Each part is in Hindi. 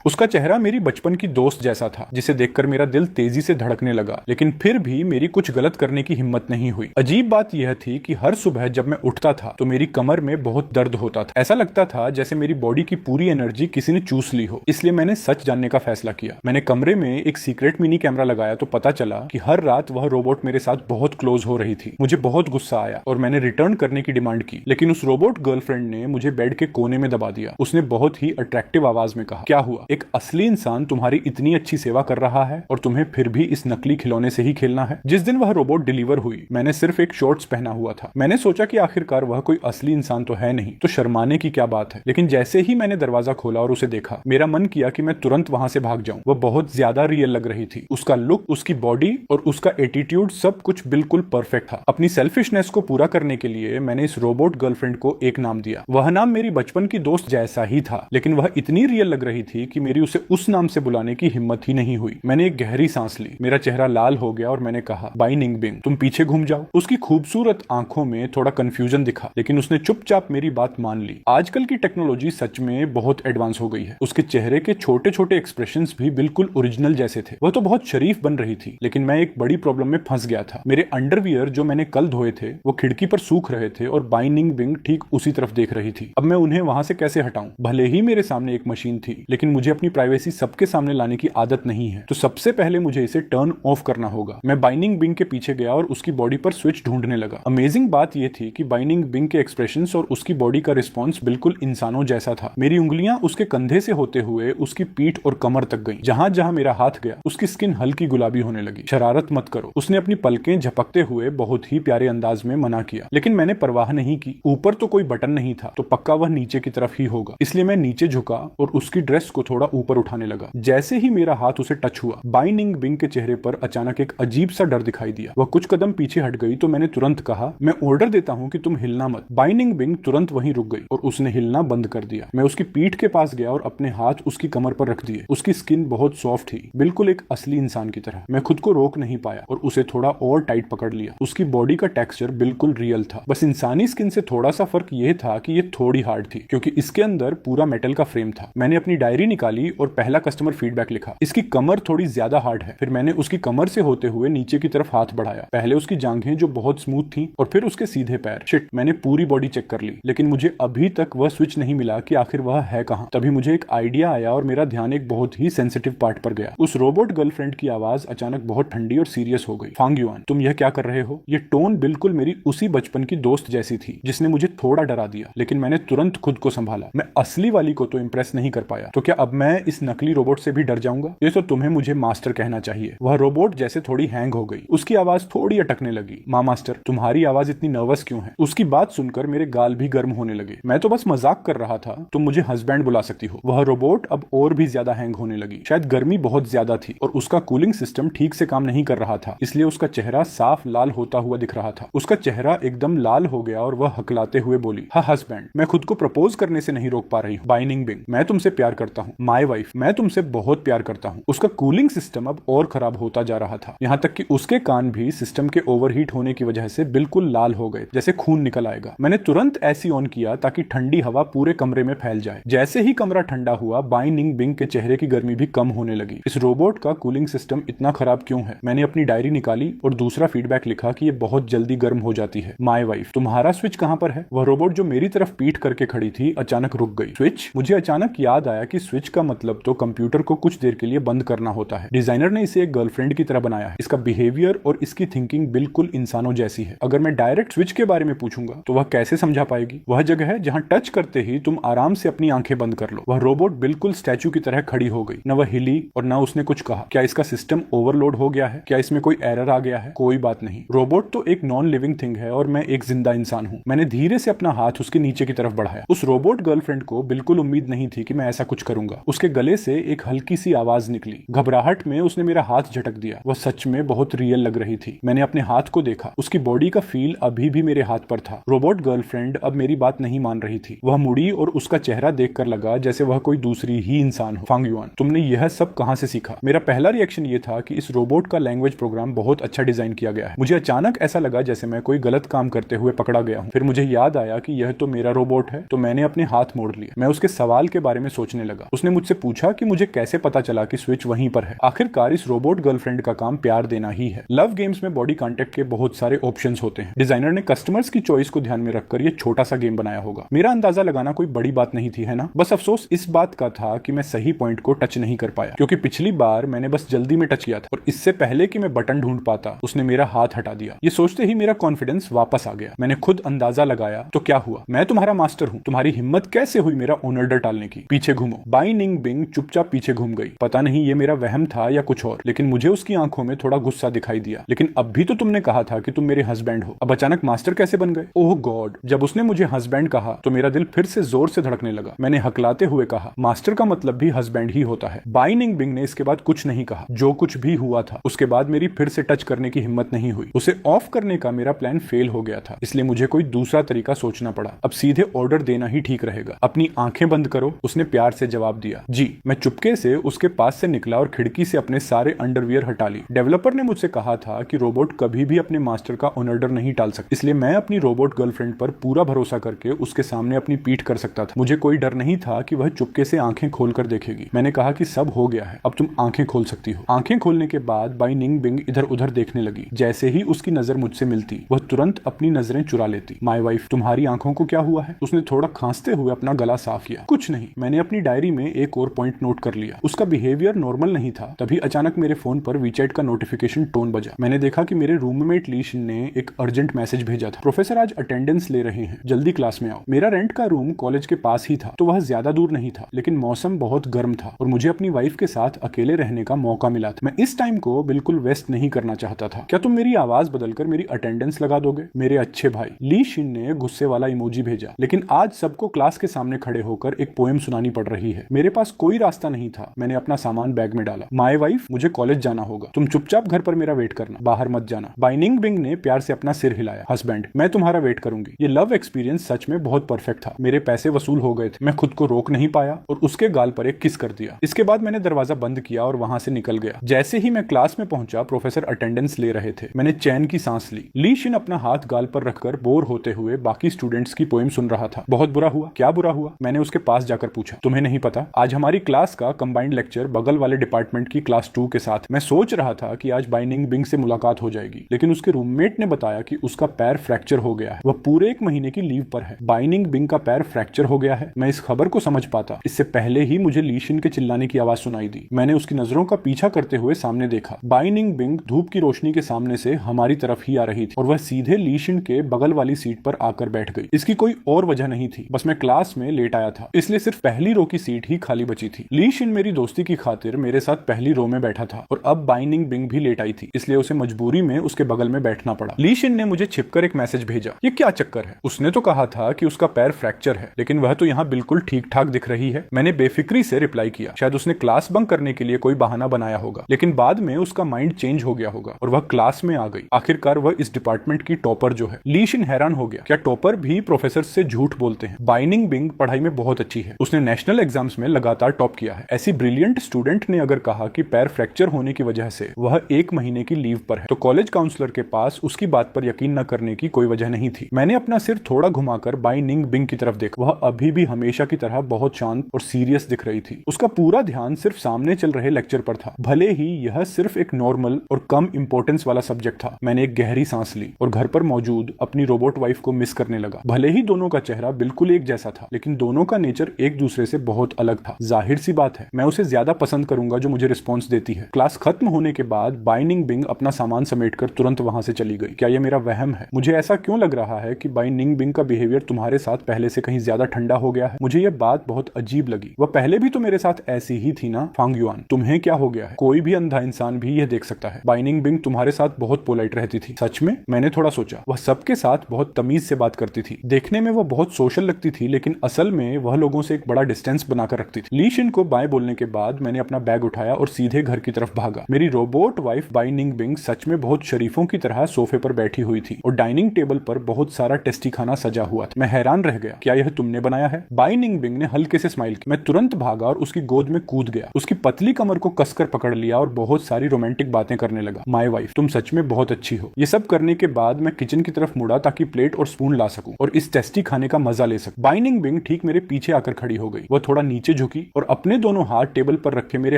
उसका चेहरा मेरी बचपन की दोस्त जैसा था, जिसे देखकर मेरा दिल तेजी से धड़कने लगा, लेकिन फिर भी मेरी कुछ गलत करने की हिम्मत नहीं हुई। अजीब बात यह थी कि हर सुबह जब मैं उठता था तो मेरी कमर में बहुत दर्द होता था। ऐसा लगता था जैसे मेरी बॉडी की पूरी एनर्जी किसी ने चूस ली हो। इसलिए मैंने सच जानने का फैसला किया। मैंने कमरे में एक सीक्रेट मिनी कैमरा लगाया तो पता चला कि हर रात वह रोबोट मेरे साथ बहुत क्लोज हो रही थी। मुझे बहुत गुस्सा आया और मैंने रिटर्न करने की डिमांड की, लेकिन उस रोबोट गर्लफ्रेंड ने मुझे बेड के कोने में दबा दिया। उसने बहुत ही अट्रैक्टिव आवाज में कहा, क्या हुआ? एक असली इंसान तुम्हारी इतनी अच्छी सेवा कर रहा है और तुम्हें फिर भी इस नकली खिलौने से ही खेलना है? जिस दिन वह रोबोट डिलीवर हुई, मैंने सिर्फ एक शॉर्ट्स पहना हुआ था। मैंने सोचा कि आखिरकार वह कोई असली इंसान तो है नहीं, तो शर्माने की क्या बात है। लेकिन जैसे ही मैंने दरवाजा खोला और उसे देखा, मेरा मन किया कि मैं तुरंत वहां से भाग जाऊं। वह बहुत ज्यादा रियल लग रही थी। उसका लुक, उसकी बॉडी और उसका एटीट्यूड, सब कुछ बिल्कुल परफेक्ट था। अपनी सेल्फिशनेस को पूरा करने के लिए मैंने इस रोबोट गर्लफ्रेंड को एक नाम दिया। वह नाम मेरी बचपन की दोस्त जैसा ही था, लेकिन वह इतनी रियल लग रही थी कि मेरी उसे उस नाम से बुलाने की हिम्मत ही नहीं हुई। मैंने एक गहरी सांस ली, मेरा चेहरा लाल हो गया और मैंने कहा, बाई निंग बिंग, तुम पीछे घूम जाओ। उसकी खूबसूरत आंखों में थोड़ा कंफ्यूजन दिखा, लेकिन उसने चुपचाप मेरी बात मान ली। आजकल की टेक्नोलॉजी सच में बहुत एडवांस हो गई है। उसके चेहरे के छोटे छोटे एक्सप्रेशंस भी बिल्कुल ओरिजिनल जैसे थे। वह तो बहुत शरीफ बन रही थी, लेकिन मैं एक बड़ी प्रॉब्लम में फंस गया था। मेरे अंडरवियर जो मैंने कल धोए थे वो खिड़की पर सूख रहे थे और बाई निंग बिंग ठीक उसी तरफ देख रही थी। अब मैं उन्हें वहां से कैसे हटाऊं? भले ही मेरे सामने एक मशीन थी, लेकिन मुझे अपनी प्राइवेसी सबके सामने लाने की आदत नहीं है। तो सबसे पहले मुझे इसे टर्न ऑफ करना होगा। मैं बाइनिंग बिंग के पीछे गया और उसकी बॉडी पर स्विच ढूंढने लगा। अमेजिंग बात यह थी कि बाइनिंग बिंग के एक्सप्रेशंस और उसकी बॉडी का रिस्पॉन्स बिल्कुल इंसानों जैसा था। मेरी उंगलियां उसके कंधे से होते हुए उसकी पीठ और कमर तक गईं। जहां जहां मेरा हाथ गया, उसकी स्किन हल्की गुलाबी होने लगी। शरारत मत करो, उसने अपनी पलकें झपकते हुए बहुत ही प्यारे अंदाज में मना किया, लेकिन मैंने परवाह नहीं की। ऊपर तो कोई बटन नहीं था, तो पक्का वह नीचे की तरफ ही होगा। इसलिए मैं नीचे झुका और उसकी ड्रेस को थोड़ा ऊपर उठाने लगा। जैसे ही मेरा हाथ उसे टच हुआ, बाइनिंग बिंग के चेहरे पर अचानक एक अजीब सा डर दिखाई दिया। वह कुछ कदम पीछे हट गई तो मैंने तुरंत कहा, मैं ऑर्डर देता हूं कि तुम हिलना मत। बाइनिंग बिंग तुरंत वहीं रुक गई और उसने हिलना बंद कर दिया। मैं उसकी पीठ के पास गया और अपने हाथ उसकी कमर पर रख दिए। उसकी स्किन बहुत सॉफ्ट थी, बिल्कुल एक असली इंसान की तरह। मैं खुद को रोक नहीं पाया और उसे थोड़ा और टाइट पकड़ लिया। उसकी बॉडी का टेक्सचर बिल्कुल रियल था, बस इंसानी स्किन से थोड़ा सा फर्क यह था कि यह थोड़ी हार्ड थी, क्योंकि इसके अंदर पूरा मेटल का फ्रेम था। मैंने अपनी डायरी निकाली और पहला कस्टमर फीडबैक लिखा, इसकी कमर थोड़ी ज्यादा हार्ड है। फिर मैंने उसकी कमर से होते हुए नीचे की तरफ हाथ बढ़ाया। पहले उसकी जांघें जो बहुत स्मूथ थी और फिर उसके सीधे पैर। शिट, मैंने पूरी बॉडी चेक कर ली, लेकिन मुझे अभी तक वह स्विच नहीं मिला कि आखिर वह है कहाँ। तभी मुझे एक आइडिया आया और मेरा ध्यान एक बहुत ही सेंसिटिव पार्ट पर गया। उस रोबोट गर्लफ्रेंड की आवाज अचानक बहुत ठंडी और सीरियस हो गई। फांग युआन, तुम यह क्या कर रहे हो? ये टोन बिल्कुल मेरी उसी बचपन की दोस्त जैसी थी जिसने मुझे थोड़ा डरा दिया, लेकिन मैंने तुरंत खुद को संभाला। मैं असली वाली को तो इंप्रेस नहीं कर पाया, तो क्या अब मैं इस नकली रोबोट से भी डर जाऊंगा? ये तो तुम्हें मुझे मास्टर कहना चाहिए। वह रोबोट जैसे थोड़ी हैंग हो गई। उसकी आवाज थोड़ी अटकने लगी। माँ मास्टर, तुम्हारी आवाज इतनी नर्वस क्यों है? उसकी बात सुनकर मेरे गाल भी गर्म होने लगे। मैं तो बस मजाक कर रहा था, तुम मुझे हस्बैंड बुला सकती हो। वह रोबोट अब और भी ज्यादा हैंग होने लगी। शायद गर्मी बहुत ज्यादा थी और उसका कूलिंग सिस्टम ठीक से काम नहीं कर रहा था, इसलिए उसका चेहरा साफ लाल होता हुआ दिख रहा था। उसका चेहरा एकदम लाल हो गया और वह हकलाते हुए बोली, हाँ हस्बैंड, मैं खुद को प्रपोज करने से नहीं रोक पा रही हूँ। बाइनिंग बिंग, मैं तुमसे प्यार करता हूँ। माय वाइफ, मैं तुमसे बहुत प्यार करता हूँ। उसका कूलिंग सिस्टम अब और खराब होता जा रहा था, यहाँ तक कि उसके कान भी सिस्टम के ओवरहीट होने की वजह से बिल्कुल लाल हो गए, जैसे खून निकल आएगा। मैंने तुरंत एसी ऑन किया ताकि ठंडी हवा पूरे कमरे में फैल जाए। जैसे ही कमरा ठंडा हुआ, बाइनिंग बिंग के चेहरे की गर्मी भी कम होने लगी। इस रोबोट का कूलिंग सिस्टम इतना खराब क्यों है? मैंने अपनी डायरी निकाली और दूसरा फीडबैक लिखा कि ये बहुत जल्दी गर्म हो जाती है। माय वाइफ, तुम्हारा स्विच कहाँ पर है? वह रोबोट जो मेरी तरफ पीठ करके खड़ी थी अचानक रुक गई। स्विच? मुझे अचानक याद आया कि स्विच का मतलब तो कंप्यूटर को कुछ देर के लिए बंद करना होता है। डिजाइनर ने इसे एक गर्लफ्रेंड की तरह बनाया है। इसका बिहेवियर और इसकी थिंकिंग बिल्कुल इंसानों जैसी है। अगर मैं डायरेक्ट स्विच के बारे में पूछूंगा तो वह कैसे समझा पाएगी? वह जगह है जहां टच करते ही तुम आराम से अपनी आंखें बंद कर लो। वह रोबोट बिल्कुल स्टैचू की तरह खड़ी हो गई। न वह हिली और न उसने कुछ कहा। क्या इसका सिस्टम ओवरलोड हो गया है? क्या इसमें कोई एरर आ गया है? कोई बात नहीं, रोबोट तो एक नॉन लिविंग थिंग है और मैं एक जिंदा इंसान हूँ। मैंने धीरे से अपना हाथ उसके नीचे की तरफ बढ़ाया। उस रोबोट गर्लफ्रेंड को बिल्कुल उम्मीद नहीं थी कि मैं ऐसा कुछ करूंगा। उसके गले से एक हल्की सी आवाज निकली। घबराहट में उसने मेरा हाथ झटक दिया। वह सच में बहुत रियल लग रही थी। मैंने अपने हाथ को देखा। उसकी बॉडी का फील अभी भी मेरे हाथ पर था। रोबोट गर्लफ्रेंड अब मेरी बात नहीं मान रही थी। वह मुड़ी और उसका चेहरा देखकर लगा जैसे वह कोई दूसरी ही इंसान हो। फांग युआन, तुमने यह सब कहां से सीखा? मेरा पहला रिएक्शन यह था कि इस रोबोट का लैंग्वेज प्रोग्राम बहुत अच्छा डिजाइन किया गया है। मुझे अचानक ऐसा लगा जैसे मैं कोई गलत काम करते हुए पकड़ा गया हूं। फिर मुझे याद आया कि यह तो मेरा रोबोट है, तो मैंने अपने हाथ मोड़ लिए। मैं उसके सवाल के बारे में सोचने लगा। उसने मुझसे पूछा कि मुझे कैसे पता चला कि स्विच वहीं पर है। आखिरकार इस रोबोट गर्लफ्रेंड का काम प्यार देना ही है। लव गेम्स में बॉडी कांटेक्ट के बहुत सारे ऑप्शंस होते हैं। डिजाइनर ने कस्टमर्स की चॉइस को ध्यान में रखकर ये छोटा सा गेम बनाया होगा। मेरा अंदाजा लगाना कोई बड़ी बात नहीं थी, है ना। बस अफसोस इस बात का था कि मैं सही पॉइंट को टच नहीं कर पाया, क्योंकि पिछली बार मैंने बस जल्दी में टच किया था और इससे पहले कि मैं बटन ढूंढ पाता उसने मेरा हाथ हटा दिया। ये सोचते ही मेरा कॉन्फिडेंस वापस आ गया। मैंने खुद अंदाजा लगाया तो क्या हुआ, मैं तुम्हारा मास्टर हूँ, तुम्हारी हिम्मत कैसे हुई मेरा ऑनर डालने की। पीछे घूमो। बाई निंग बिंग चुपचाप पीछे घूम गई। पता नहीं ये मेरा वहम था या कुछ और, लेकिन मुझे उसकी आंखों में थोड़ा गुस्सा दिखाई दिया। लेकिन अब भी तो तुमने कहा था कि तुम मेरे हस्बैंड हो, अब अचानक मास्टर कैसे बन गए। ओह गॉड, जब उसने मुझे हस्बैंड कहा तो मेरा दिल फिर से जोर से धड़कने लगा। मैंने हकलाते हुए कहा, मास्टर का मतलब भी हस्बैंड ही होता है। बाई निंग बिंग ने इसके बाद कुछ नहीं कहा। जो कुछ भी हुआ था उसके बाद मेरी फिर से टच करने की हिम्मत नहीं हुई। उसे ऑफ करने का मेरा प्लान फेल हो गया था, इसलिए मुझे कोई दूसरा तरीका सोचना पड़ा। अब सीधे ऑर्डर देना ही ठीक रहेगा। अपनी आंखें बंद करो, उसने प्यार से जवाब दिया। जी। मैं चुपके से उसके पास से निकला और खिड़की से अपने सारे अंडरवियर हटा ली। डेवलपर ने मुझसे कहा था कि रोबोट कभी भी अपने मास्टर का ऑर्डर नहीं टाल सकता, इसलिए मैं अपनी रोबोट गर्लफ्रेंड पर पूरा भरोसा करके उसके सामने अपनी पीठ कर सकता था। मुझे कोई डर नहीं था कि वह चुपके से आंखें खोलकर देखेगी। मैंने कहा कि सब हो गया है, अब तुम आंखें खोल सकती हो। आंखें खोलने के बाद बाई निंग बिंग इधर उधर देखने लगी। जैसे ही उसकी नजर मुझसे मिलती वह तुरंत अपनी नजरें चुरा लेती। माय वाइफ, तुम्हारी आंखों को क्या हुआ है। उसने थोड़ा खांसते हुए अपना गला साफ किया। कुछ नहीं। मैंने अपनी डायरी में एक और पॉइंट नोट कर लिया। उसका बिहेवियर नॉर्मल नहीं था। तभी अचानक मेरे फोन पर वीचैट का नोटिफिकेशन टोन बजा। मैंने देखा कि मेरे रूममेट लीशन ने एक अर्जेंट मैसेज भेजा था। प्रोफेसर आज अटेंडेंस ले रहे हैं, जल्दी क्लास में आओ। मेरा रेंट का रूम कॉलेज के पास ही था, तो वह ज्यादा दूर नहीं था, लेकिन मौसम बहुत गर्म था और मुझे अपनी वाइफ के साथ अकेले रहने का मौका मिला था। मैं इस टाइम को बिल्कुल वेस्ट नहीं करना चाहता था। क्या तुम मेरी आवाज बदलकर मेरी अटेंडेंस लगा दोगे, मेरे अच्छे भाई। ली शिन ने गुस्से वाला इमोजी भेजा। लेकिन आज सबको क्लास के सामने खड़े होकर एक पोएम सुनानी पड़ रही है। मेरे पास कोई रास्ता नहीं था। मैंने अपना सामान बैग में डाला। माय वाइफ, मुझे कॉलेज जाना होगा, तुम चुपचाप घर पर मेरा वेट करना, बाहर मत जाना। बाई निंग बिंग ने प्यार से अपना सिर हिलाया। हस्बैंड, मैं तुम्हारा वेट करूंगी। ये लव एक्सपीरियंस सच में बहुत परफेक्ट था। मेरे पैसे वसूल हो गए थे। मैं खुद को रोक नहीं पाया और उसके गाल पर एक किस कर दिया। इसके बाद मैंने दरवाजा बंद किया और वहां से निकल गया। जैसे ही मैं क्लास में पहुंचा, प्रोफेसर अटेंडेंस ले रहे थे। मैंने चैन की सांस ली। ली शिन अपना हाथ गाल पर रखकर बोर होते हुए बाकी स्टूडेंट्स की पोएम सुन रहा था। बहुत बुरा हुआ। क्या बुरा हुआ, मैंने उसके पास जाकर पूछा। तुम्हें नहीं पता, आज हमारी क्लास का कंबाइंड लेक्चर बगल वाले डिपार्टमेंट की क्लास 2 के साथ। मैं सोच रहा था कि आज बाई निंग बिंग से मुलाकात हो जाएगी, लेकिन उसके रूममेट ने बताया कि उसका पैर फ्रैक्चर हो गया है। वह पूरे 1 महीने की लीव पर है। बाई निंग बिंग का पैर फ्रैक्चर हो गया है। मैं इस खबर को समझ पाता इससे पहले ही मुझे ली शिन के चिल्लाने की आवाज सुनाई दी। मैंने उसकी नजरों का पीछा करते हुए सामने देखा। बाई निंग बिंग धूप की रोशनी के सामने से हमारी तरफ ही आ रही थी और वह सीधे ली शिन के बगल वाली सीट पर आकर बैठ गई। इसकी कोई और वजह नहीं थी, बस मैं क्लास में लेट आया था, इसलिए सिर्फ पहली रो की सीट ही खाली बची थी। ली शिन मेरी दोस्ती की खातिर मेरे साथ पहली रो में बैठा था और अब बाई निंग बिंग भी लेट आई थी, इसलिए उसे मजबूरी में उसके बगल में बैठना पड़ा। ली शिन ने मुझे छिपकर एक मैसेज भेजा। ये क्या चक्कर है। उसने तो कहा था कि उसका पैर फ्रैक्चर है, लेकिन वह तो यहाँ बिल्कुल ठीक ठाक दिख रही है। मैंने बेफिक्री से रिप्लाई किया। शायद उसने क्लास बंक करने के लिए कोई बहाना बनाया होगा, लेकिन बाद में उसका माइंड चेंज हो गया होगा और वह क्लास में आ गई। आखिरकार वह इस डिपार्टमेंट की टॉपर जो है। ली शिन हैरान हो गया। क्या टॉपर भी प्रोफेसर से झूठ बोलते हैं। बाई निंग बिंग पढ़ाई में बहुत अच्छी है। उसने नेशनल एग्जाम्स में लगातार टॉप किया है। ऐसी ब्रिलियंट स्टूडेंट ने अगर कहा कि पैर फ्रैक्चर होने की वजह से वह 1 महीने की लीव पर है, तो कॉलेज काउंसलर के पास उसकी बात पर यकीन न करने की कोई वजह नहीं थी। मैंने अपना सिर थोड़ा घुमाकर बाई निंग बिंग की तरफ देखा। वह अभी भी हमेशा की तरह बहुत शांत और सीरियस दिख रही थी। उसका पूरा ध्यान सिर्फ सामने चल रहे लेक्चर पर था, भले ही यह सिर्फ एक नॉर्मल और कम इंपॉर्टेंस वाला सब्जेक्ट था। मैंने एक गहरी सांस ली और घर पर मौजूद अपनी रोबोट वाइफ को मिस करने लगा। भले ही दोनों का चेहरा बिल्कुल एक जैसा था, लेकिन दोनों का नेचर एक दूसरे से बहुत अलग था। जाहिर सी बात है, मैं उसे ज्यादा पसंद करूंगा जो मुझे रिस्पॉन्स देती है। क्लास खत्म होने के बाद बाई निंग बिंग अपना सामान समेटकर तुरंत वहां से चली गई। क्या यह मेरा वहम है। मुझे ऐसा क्यों लग रहा है कि बाई निंग बिंग का बिहेवियर तुम्हारे साथ पहले से कहीं ज्यादा ठंडा हो गया है। मुझे यह बात बहुत अजीब लगी। वह पहले भी तो मेरे साथ ऐसी ही थी ना। फांग युआन, तुम्हें क्या हो गया है। कोई भी अंधा इंसान भी यह देख सकता है। बाई निंग बिंग तुम्हारे साथ बहुत पोलाइट रहती थी। सच में। मैंने थोड़ा सोचा। वह सबके साथ बहुत तमीज से बात करती थी। देखने में वह बहुत सोशल लगती थी, लेकिन असल में वह लोगों से एक बड़ा डिस्टेंस बनाकर रखती थी। ली शिन को बाय बोलने के बाद मैंने अपना बैग उठाया और सीधे घर की तरफ भागा। मेरी robot wife Bai Ning Bing सच में बहुत शरीफों की तरह सोफे पर बैठी हुई थी और डाइनिंग टेबल पर बहुत सारा टेस्टी खाना सजा हुआ था। मैं हैरान रह गया। क्या यह तुमने बनाया है। बाई निंग बिंग ने हल्के से स्माइल की। मैं तुरंत भागा और उसकी गोद में कूद गया। उसकी पतली कमर को कसकर पकड़ लिया और बहुत सारी रोमांटिक बातें करने लगा। माय वाइफ, तुम सच में बहुत अच्छी हो। ये सब करने के बाद मैं किचन की तरफ मुड़ा ताकि प्लेट और स्पून ला सकूं और इस टेस्टी खाने का मजा ले सकूं। बाई निंग बिंग ठीक मेरे पीछे आकर खड़ी हो गई। वह थोड़ा नीचे झुकी और अपने दोनों हाथ टेबल पर रखे मेरे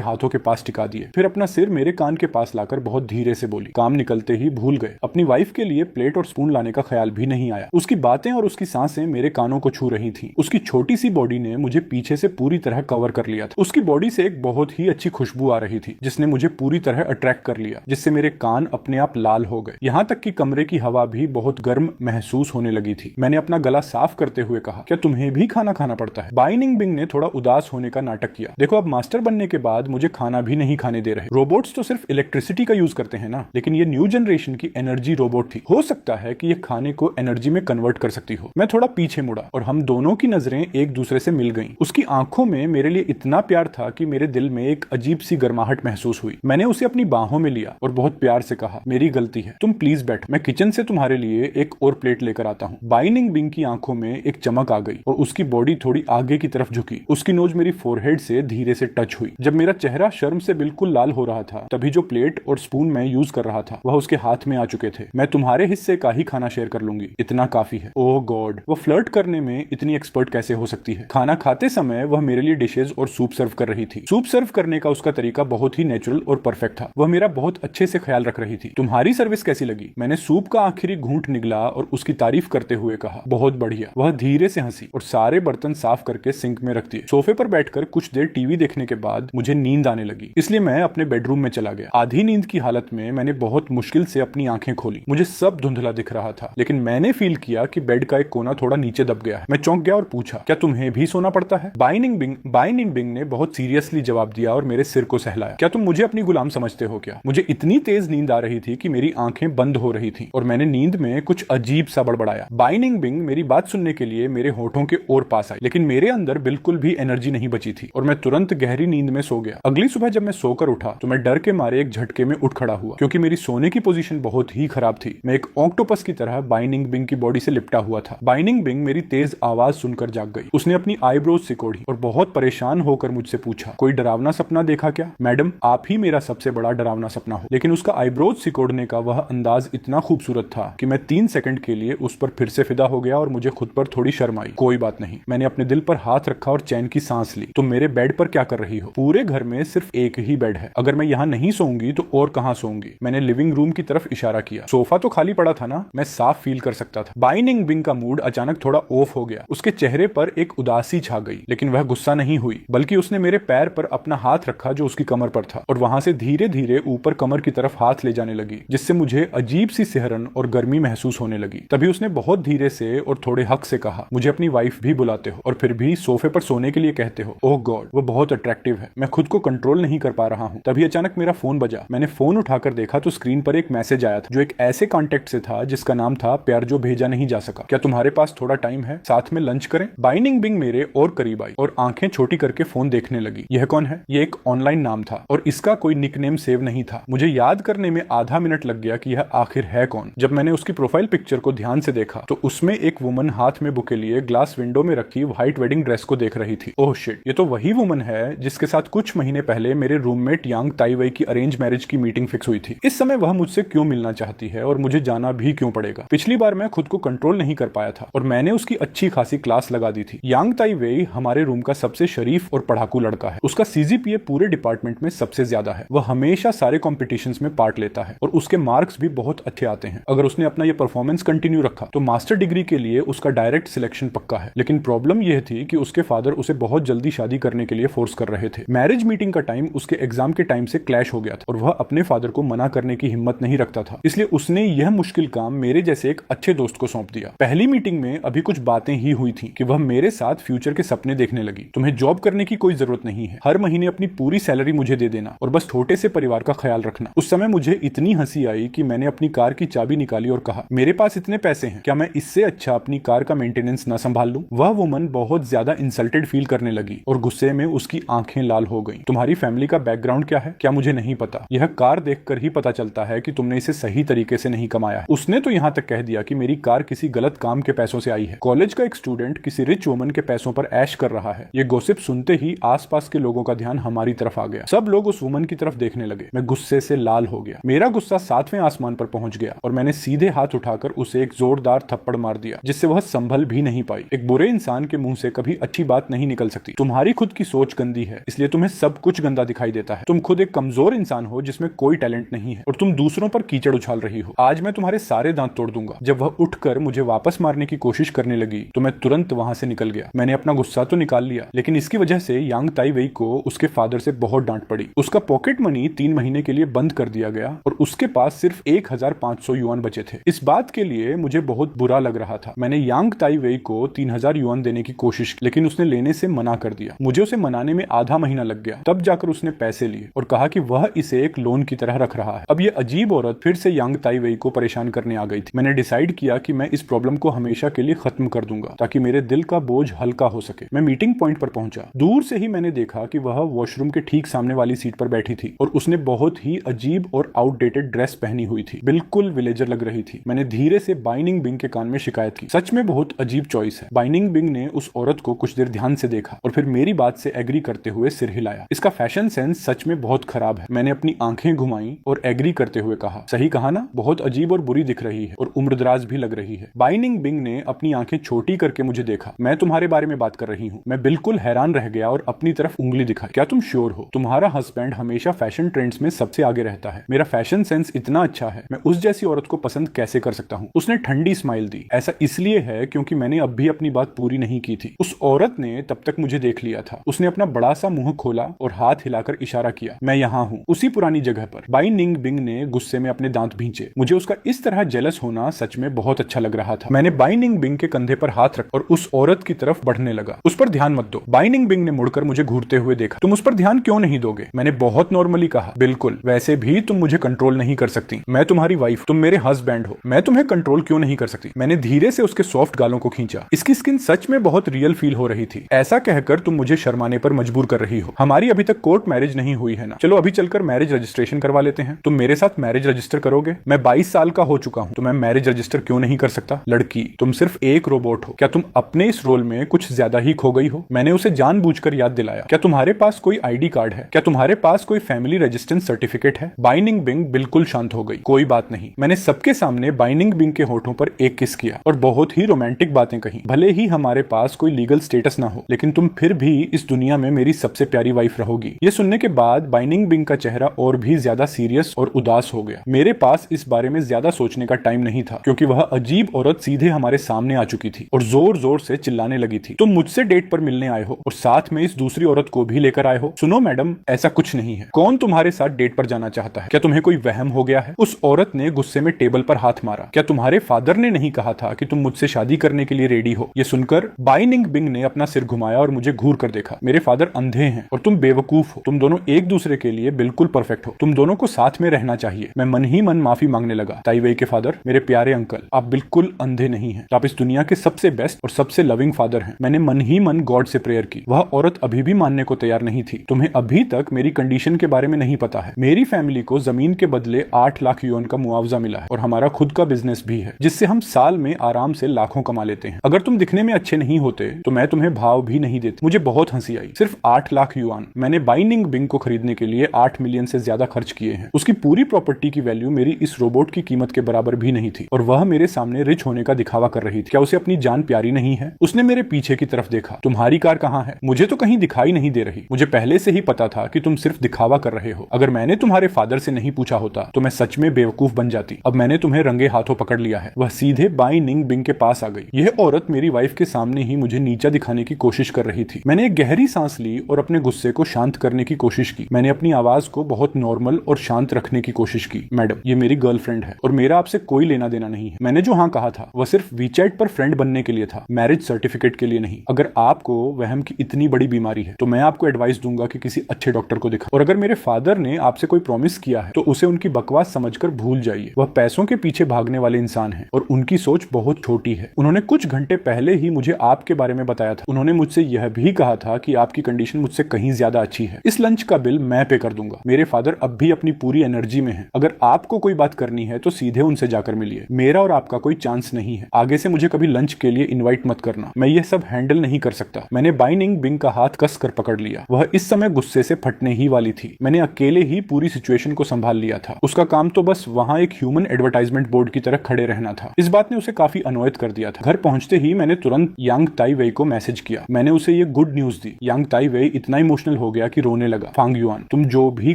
हाथों के पास टिका दिए। फिर अपना सिर मेरे कान के पास लाकर बहुत धीरे से बोली। काम निकलते ही भूल गए। अपनी वाइफ के लिए प्लेट और स्पून लाने का ख्याल भी नहीं आया। उसकी बातें और उसकी सांसें मेरे कानों को छू रही थी। उसकी छोटी सी बॉडी ने मुझे पीछे से पूरी तरह कवर कर लिया था। उसकी बॉडी से एक बहुत ही अच्छी खुशबू आ रही थी जिसने मुझे पूरी तरह अट्रैक्ट कर लिया, जिससे मेरे कान अपने आप लाल हो गए। यहाँ तक कि कमरे की हवा भी बहुत गर्म महसूस होने लगी थी। मैंने अपना गला साफ करते हुए कहा, क्या तुम्हें भी खाना खाना पड़ता है? बाई निंग बिंग ने थोड़ा उदास होने का नाटक किया। देखो, अब मास्टर बनने के बाद मुझे खाना भी नहीं खाने दे रहे। रोबोट्स तो सिर्फ इलेक्ट्रिसिटी का यूज करते हैं ना, लेकिन ये न्यू जनरेशन की एनर्जी रोबोट थी। हो सकता है कि ये खाने को एनर्जी में कन्वर्ट कर सकती हो। मैं थोड़ा पीछे मुड़ा और हम दोनों की नजरें एक दूसरे से मिल गईं। उसकी आंखों में मेरे लिए इतना प्यार था कि मेरे दिल में एक अजीब सी गर्माहट महसूस हुई। मैंने उसे अपनी बाहों में लिया और बहुत प्यार से कहा, मेरी गलती है, तुम प्लीज बैठो, मैं किचन से तुम्हारे लिए एक और प्लेट लेकर आता हूँ। बाई निंग बिंग की आंखों में एक चमक आ गई और उसकी बॉडी थोड़ी आगे की तरफ झुकी। उसकी नोज मेरी फोरहेड से धीरे से टच हुई। जब मेरा चेहरा शर्म से बिल्कुल लाल हो रहा था, तभी जो प्लेट और स्पून मैं यूज कर रहा था वह उसके हाथ में आ चुके थे। मैं तुम्हारे हिस्से का ही खाना शेयर कर लूंगी, इतना काफी है। ओह गॉड, वो फ्लर्ट करने में इतनी एक्सपर्ट कैसे हो सकती है? खाना खाते समय वह मेरे लिए डिशेज और सूप सर्व कर रही थी। सूप सर्व करने का उसका तरीका बहुत ही नेचुरल और परफेक्ट था। वह मेरा बहुत अच्छे से ख्याल रख रही थी। तुम्हारी सर्विस कैसी लगी? मैंने सूप का आखिरी घूंट निगला और उसकी तारीफ करते हुए कहा, बहुत बढ़िया। वह धीरे से हंसी और सारे बर्तन साफ करके सिंक में रख दिए। सोफे पर बैठकर कुछ देर टीवी देखने के बाद मुझे नींद आने लगी, इसलिए मैं अपने बेडरूम में चला गया। आधी नींद की हालत में मैंने बहुत मुश्किल से अपनी आंखें खोली। मुझे सब धुंधला दिख रहा था, लेकिन मैंने फील किया कि बेड का एक कोना थोड़ा नीचे दब गया है। मैं चौंक गया और पूछा, क्या तुम्हें भी सोना पड़ता है? बाई निंग बिंग ने बहुत सीरियसली जवाब दिया और मेरे सिर को सहलाया। क्या तुम मुझे अपनी गुलाम समझते हो क्या? मुझे इतनी तेज नींद आ रही थी कि मेरी आंखें बंद हो रही थी और मैंने नींद में कुछ अजीब सा बड़बड़ाया। बाई निंग बिंग मेरी बात सुनने के लिए मेरे होठों के और पास आई, लेकिन मेरे अंदर बिल्कुल भी एनर्जी नहीं बची थी और मैं तुरंत गहरी नींद में सो गया। अगली सुबह जब मैं सोकर उठा तो मैं डर के मारे एक झटके में उठ खड़ा हुआ, क्योंकि मेरी सोने की पोजीशन बहुत ही खराब थी। मैं एक ऑक्टोपस की तरह बाई निंग बिंग की बॉडी से लिपटा हुआ था। बाई निंग बिंग मेरी तेज आवाज सुनकर जाग गई। उसने अपनी आईब्रोज सिकोड़ी और बहुत परेशान होकर मुझसे पूछा, कोई डरावना सपना देखा क्या? मैडम, आप ही मेरा सबसे बड़ा डरावना सपना हो। लेकिन उसका आईब्रोज सिकोड़ने का वह अंदाज इतना खूबसूरत था कि मैं 3 सेकंड के लिए उस पर फिर से फिदा हो गया और मुझे खुद पर थोड़ी शर्म आई। कोई बात नहीं, मैंने अपने दिल पर हाथ रखा और चैन की सांस ली। तुम मेरे बेड पर क्या कर रही हो? पूरे घर में सिर्फ एक ही बेड है। अगर मैं यहाँ नहीं सोऊंगी तो और कहाँ सोऊंगी? मैंने लिविंग रूम की तरफ इशारा किया। सोफा तो खाली पड़ा था ना, मैं साफ फील कर सकता था। बाई निंग बिंग का मूड अचानक थोड़ा ऑफ हो गया। उसके चेहरे पर एक उदासी छा गई, लेकिन वह गुस्सा नहीं हुई, बल्कि उसने मेरे पैर पर अपना हाथ रखा जो उसकी कमर पर था और वहां से धीरे धीरे ऊपर कमर की तरफ हाथ ले जाने लगी, जिससे मुझे अजीब सी सिहरन और गर्मी महसूस होने लगी। तभी उसने बहुत धीरे से और थोड़े हक से कहा, मुझे अपनी वाइफ भी बुलाते हो और फिर भी सोफे पर सोने के लिए कहते हो। ओह गॉड, वो बहुत अट्रैक्टिव है। मैं खुद को कंट्रोल नहीं कर पा रहा हूँ। तभी अचानक मेरा फोन बजा। मैंने फोन उठाकर देखा तो स्क्रीन पर एक मैसेज आया था जो एक ऐसे कॉन्टेक्ट से था जिसका नाम था प्यार जो भेजा नहीं जा सका। क्या तुम्हारे पास थोड़ा टाइम है? साथ में लंच करें? बाई निंग बिंग मेरे और करीब आई और आंखें छोटी करके फोन देखने लगी। यह कौन है? ये एक ऑनलाइन नाम था और इसका कोई निकनेम सेव नहीं था। मुझे याद करने में आधा मिनट लग गया कि यह आखिर है कौन। जब मैंने उसकी प्रोफाइल पिक्चर को ध्यान से देखा तो उसमें एक वुमन हाथ में बुके लिए ग्लास विंडो में रखी व्हाइट वेडिंग ड्रेस को देख रही थी। ओह शिट, ये तो वही वुमन है जिसके साथ कुछ महीने पहले मेरे रूममेट यांग ताइवेई की अरेंज मैरिज की मीटिंग फिक्स हुई थी। इस समय वह मुझसे क्यों मिलना चाहती है और मुझे जाना भी क्यों पड़ेगा? पिछली बार मैं खुद को कंट्रोल नहीं कर पाया था और मैंने उसकी अच्छी खासी क्लास लगा दी थी। यांग ताइवेई हमारे रूम का सबसे शरीफ और पढ़ाकू लड़का है। उसका सीजीपीए पूरे डिपार्टमेंट में सबसे ज्यादा है। वह हमेशा सारे कॉम्पिटिशन्स में पार्ट लेता है और उसके मार्क्स भी बहुत अच्छे आते हैं। अगर उसने अपना ये परफॉर्मेंस कंटिन्यू रखा तो मास्टर डिग्री के लिए उसका डायरेक्ट सिलेक्शन पक्का है। लेकिन प्रॉब्लम यह थी कि उसके फादर उसे बहुत जल्दी शादी करने के लिए फोर्स कर रहे थे। मैरिज मीटिंग का टाइम उसके एग्जाम के टाइम से क्लैश हो गया था और वह अपने फादर को मना करने की हिम्मत नहीं रखता था। इसलिए उसने यह मुश्किल काम मेरे जैसे एक अच्छे दोस्त को सौंप दिया। पहली मीटिंग में अभी कुछ बातें ही हुई थी कि वह मेरे साथ फ्यूचर के सपने देखने लगी। तुम्हें जॉब करने की कोई जरूरत नहीं है, हर महीने अपनी पूरी सैलरी मुझे दे देना और बस छोटे से परिवार का ख्याल रखना। उस समय मुझे इतनी हंसी आई कि मैंने अपनी कार की चाबी निकाली और कहा, मेरे पास इतने पैसे हैं, क्या मैं इससे अच्छा अपनी कार का मेंटेनेंस ना संभाल लूं? वह वुमन बहुत ज्यादा इंसल्टेड फील करने लगी और गुस्से में उसकी आंखें लाल हो गईं। तुम्हारी फैमिली का बैकग्राउंड क्या है? क्या मुझे नहीं पता? यह कार देखकर ही पता चलता है कि तुमने इसे सही तरीके से नहीं कमाया है। उसने तो यहाँ तक कह दिया कि मेरी कार किसी गलत काम के पैसों से आई है। कॉलेज का एक स्टूडेंट किसी रिच वुमन के पैसों पर ऐश कर रहा है। ये गॉसिप सुनते ही आसपास के लोगों का ध्यान हमारी तरफ आ गया। सब लोग उस वुमन की तरफ देखने लगे। मैं गुस्से से लाल हो गया। मेरा गुस्सा 7वें आसमान पर पहुंच गया और मैंने सीधे हाथ उठाकर उसे एक जोरदार थप्पड़ मार दिया जिससे वह संभल भी नहीं पाई। एक बुरे इंसान के मुंह से कभी अच्छी बात नहीं निकल सकती। सकती। तुम्हारी खुद की सोच गंदी है, इसलिए तुम्हें सब कुछ गंदा दिखाई देता है। तुम खुद एक कमजोर इंसान हो जिसमें कोई टैलेंट नहीं है और तुम दूसरों पर कीचड़ उछाल रही हो। आज मैं तुम्हारे सारे दांत तोड़ दूंगा। जब वह उठकर मुझे वापस मारने की कोशिश करने लगी तो मैं तुरंत वहां से निकल गया। मैंने अपना गुस्सा तो निकाल लिया, लेकिन इसकी वजह से यांग ताई वेई को उसके फादर से बहुत डांट पड़ी। उसका पॉकेट मनी 3 महीने के लिए बंद कर दिया गया और उसके पास सिर्फ 1500 युआन बचे थे। इस बात के लिए मुझे बहुत बुरा लग रहा था। मैंने यांग ताई वेई को 3000 युआन देने की कोशिश की, लेकिन उसने लेने से मना कर दिया। मुझे उसे मनाने में आधा महीना लग गया। तब जाकर उसने पैसे लिए और कहा कि वह इसे एक लोन की तरह रख रहा है। अब यह अजीब औरत फिर से यांग ताई वेई को परेशान करने आ गई थी। मैंने डिसाइड किया कि मैं इस प्रॉब्लम को हमेशा के लिए खत्म कर दूंगा ताकि मेरे दिल का बोझ हल्का हो सके। मैं मीटिंग पॉइंट पर पहुंचा। दूर से ही मैंने देखा कि वह वॉशरूम के ठीक सामने वाली सीट पर बैठी थी और उसने बहुत ही अजीब और आउटडेटेड ड्रेस पहनी हुई थी। बिल्कुल विलेजर लग रही थी। मैंने धीरे से बाइनिंग बिंग के कान में शिकायत की। सच में बहुत अजीब चॉइस है। बाइनिंग बिंग ने उस औरत को कुछ देर ध्यान से देखा और फिर मेरी बात से एग्री करते हुए सिर हिलाया। इसका फैशन सेंस सच में बहुत खराब है। मैंने अपनी आंखें घुमाई और एग्री करते हुए कहा, सही कहा ना, बहुत अजीब और बुरी दिख रही है और उम्रदराज भी लग रही है। बाइनिंग बिंग ने अपनी आंखें छोटी करके मुझे देखा। मैं तुम्हारे बारे में बात कर रही हूँ। मैं बिल्कुल हैरान रह गया और अपनी तरफ उंगली दिखाई। क्या तुम श्योर हो? तुम्हारा हस्बैंड हमेशा फैशन ट्रेंड्स में सबसे आगे रहता है। मेरा फैशन सेंस इतना अच्छा है, मैं उस जैसी औरत को पसंद कैसे कर सकता हूँ? उसने ठंडी स्माइल दी। ऐसा इसलिए है क्योंकि मैंने अब भी अपनी बात पूरी नहीं की थी। उस औरत ने तब तक मुझे देख लिया था। उसने अपना बड़ा सा मुंह खोला और हाथ हिलाकर इशारा किया, मैं यहाँ हूँ, उसी पुरानी जगह पर। बाइनिंग बिंग ने गुस्से में अपने दांत भींचे। मुझे उसका इस तरह जेलस होना सच में बहुत अच्छा लग रहा था। मैंने बाइनिंग बिंग के कंधे पर हाथ रख और उस औरत की तरफ बढ़ने लगा। उस पर ध्यान मत दो। बाइनिंग बिंग ने मुड़कर मुझे घूरते हुए देखा। तुम उस पर ध्यान क्यों नहीं दोगे? मैंने बहुत नॉर्मली कहा। बिल्कुल, वैसे भी तुम मुझे कंट्रोल नहीं कर सकती। मैं तुम्हारी वाइफ, तुम मेरे हस्बैंड हो। मैं तुम्हें कंट्रोल क्यों नहीं कर सकती? मैंने धीरे से उसके सॉफ्ट गालों को खींचा। इसकी स्किन सच में बहुत रियल फील हो रही थी। ऐसा कहकर तुम मुझे शर्माने पर मजबूर कर रही हो। हमारी अभी तक कोर्ट मैरिज नहीं हुई है ना? चलो अभी चलकर मैरिज रजिस्ट्रेशन करवा लेते हैं। तुम मेरे साथ मैरिज रजिस्टर करोगे? मैं 22 साल का हो चुका हूँ तो मैं मैरिज रजिस्टर क्यों नहीं कर सकता? लड़की, तुम सिर्फ एक रोबोट हो। क्या तुम अपने इस रोल में कुछ ज्यादा ही खो गई हो? मैंने उसे जानबूझकर याद दिलाया। क्या तुम्हारे पास कोई आईडी कार्ड है? क्या तुम्हारे पास कोई फैमिली रजिस्टेंस सर्टिफिकेट है? बाइनिंग बिंग बिल्कुल शांत हो गई। कोई बात नहीं। मैंने सबके सामने बाइनिंग बिंग के होठों पर एक किस किया और बहुत ही रोमांटिक बातें कही। भले ही हमारे पास कोई लीगल स्टेटस ना हो, लेकिन तुम फिर भी इस दुनिया में मेरी सबसे प्यारी वाइफ रहोगी। ये सुनने के बाद बाइनिंग बिंग का चेहरा और भी ज्यादा सीरियस और उदास हो गया। मेरे पास इस बारे में ज्यादा सोचने का टाइम नहीं था क्योंकि वह अजीब औरत सीधे हमारे सामने आ चुकी थी और जोर जोर से चिल्लाने लगी थी, तुम मुझसे डेट पर मिलने आए हो और साथ में इस दूसरी औरत को भी लेकर आए हो? सुनो मैडम, ऐसा कुछ नहीं है। कौन तुम्हारे साथ डेट पर जाना चाहता है? क्या तुम्हें कोई वहम हो गया है? उस औरत ने गुस्से में टेबल पर हाथ मारा। क्या तुम्हारे फादर ने नहीं कहा था कि तुम मुझसे शादी करने के लिए रेडी हो? ये सुनकर बाइनिंग बिंग ने अपना सिर घुमाया और मुझे घूर कर देखा। मेरे फादर अंधे हैं और तुम बेवकूफ हो। तुम दोनों एक दूसरे के लिए बिल्कुल परफेक्ट हो। तुम दोनों को साथ में रहना चाहिए। मैं मन ही मन माफी मांगने लगा। ताई वेई के फादर, मेरे प्यारे अंकल, आप बिल्कुल अंधे नहीं हैं। आप इस दुनिया के सबसे बेस्ट और सबसे लविंग फादर हैं। मैंने मन ही मन गॉड से प्रेयर की। वह औरत अभी भी मानने को तैयार नहीं थी। तुम्हें अभी तक मेरी कंडीशन के बारे में नहीं पता है। मेरी फैमिली को जमीन के बदले 8 लाख युआन का मुआवजा मिला है और हमारा खुद का बिजनेस भी है जिससे हम साल में आराम से लाखों कमा लेते हैं। अगर तुम दिखने में अच्छे नहीं होते तो मैं तुम्हें भाव भी नहीं देती। मुझे बहुत हंसी आई। सिर्फ 8 लाख युआन। मैंने बाइनिंग बिंग को खरीदने के लिए 8 मिलियन से ज्यादा खर्च किए हैं। उसकी पूरी प्रॉपर्टी की वैल्यू मेरी इस रोबोट की कीमत के बराबर भी नहीं थी और वह मेरे सामने रिच होने का दिखावा कर रही थी। क्या उसे अपनी जान प्यारी नहीं है? उसने मेरे पीछे की तरफ देखा। तुम्हारी कार कहाँ है? मुझे तो कहीं दिखाई नहीं दे रही। मुझे पहले से ही पता था कि तुम सिर्फ दिखावा कर रहे हो। अगर मैंने तुम्हारे फादर से नहीं पूछा होता तो मैं सच में बेवकूफ बन जाती। अब मैंने तुम्हें रंगे हाथों पकड़ लिया है। वह सीधे बाइनिंग बिंग के पास आ गई। यह औरत मेरी वाइफ के सामने ही मुझे नीचा दिखाने की कोशिश कर रही थी। मैंने एक गहरी सांस ली और अपने गुस्से को शांत करने की कोशिश की। मैंने अपनी आवाज को बहुत नॉर्मल और शांत रखने की कोशिश की। मैडम, ये मेरी गर्लफ्रेंड है और मेरा आपसे कोई लेना देना नहीं है। मैंने जो हाँ कहा था वह सिर्फ वीचैट पर फ्रेंड बनने के लिए था, मैरिज सर्टिफिकेट के लिए नहीं। अगर आपको वहम की इतनी बड़ी बीमारी है तो मैं आपको एडवाइस दूंगा कि किसी अच्छे डॉक्टर को दिखा। और अगर मेरे फादर ने आपसे कोई प्रॉमिस किया है तो उसे उनकी बकवास समझकर भूल जाइए। वह पैसों के पीछे भागने वाले इंसान हैं और उनकी सोच बहुत छोटी है। उन्होंने कुछ घंटे पहले ही मुझे आपके बारे में बताया था। उन्होंने मुझसे यह भी कहा था कि आपकी कंडीशन मुझसे कहीं ज्यादा अच्छी है। इस लंच का बिल मैं पे कर दूंगा। मेरे फादर अब भी अपनी पूरी एनर्जी में हैं। अगर आपको कोई बात करनी है तो सीधे उनसे जाकर मिलिए। मेरा और आपका कोई चांस नहीं है। आगे से मुझे कभी लंच के लिए इनवाइट मत करना। मैं ये सब हैंडल नहीं कर सकता। मैंने बाइनिंग बिंग का हाथ कस कर पकड़ लिया। वह इस समय गुस्से से फटने ही वाली थी। मैंने अकेले ही पूरी सिचुएशन को संभाल लिया था। उसका काम तो बस वहां एक ह्यूमन एडवर्टाइजमेंट बोर्ड की तरह खड़े रहना था। इस बात ने उसे काफी अनोयत कर दिया था। घर पहुंचते ही मैंने तुरंत यांग ताई वेई को मैसेज किया। मैंने उसे ये गुड न्यूज दी। यांग ताइवे इतना इमोशनल हो गया कि रोने लगा। फांग युआन, तुम जो भी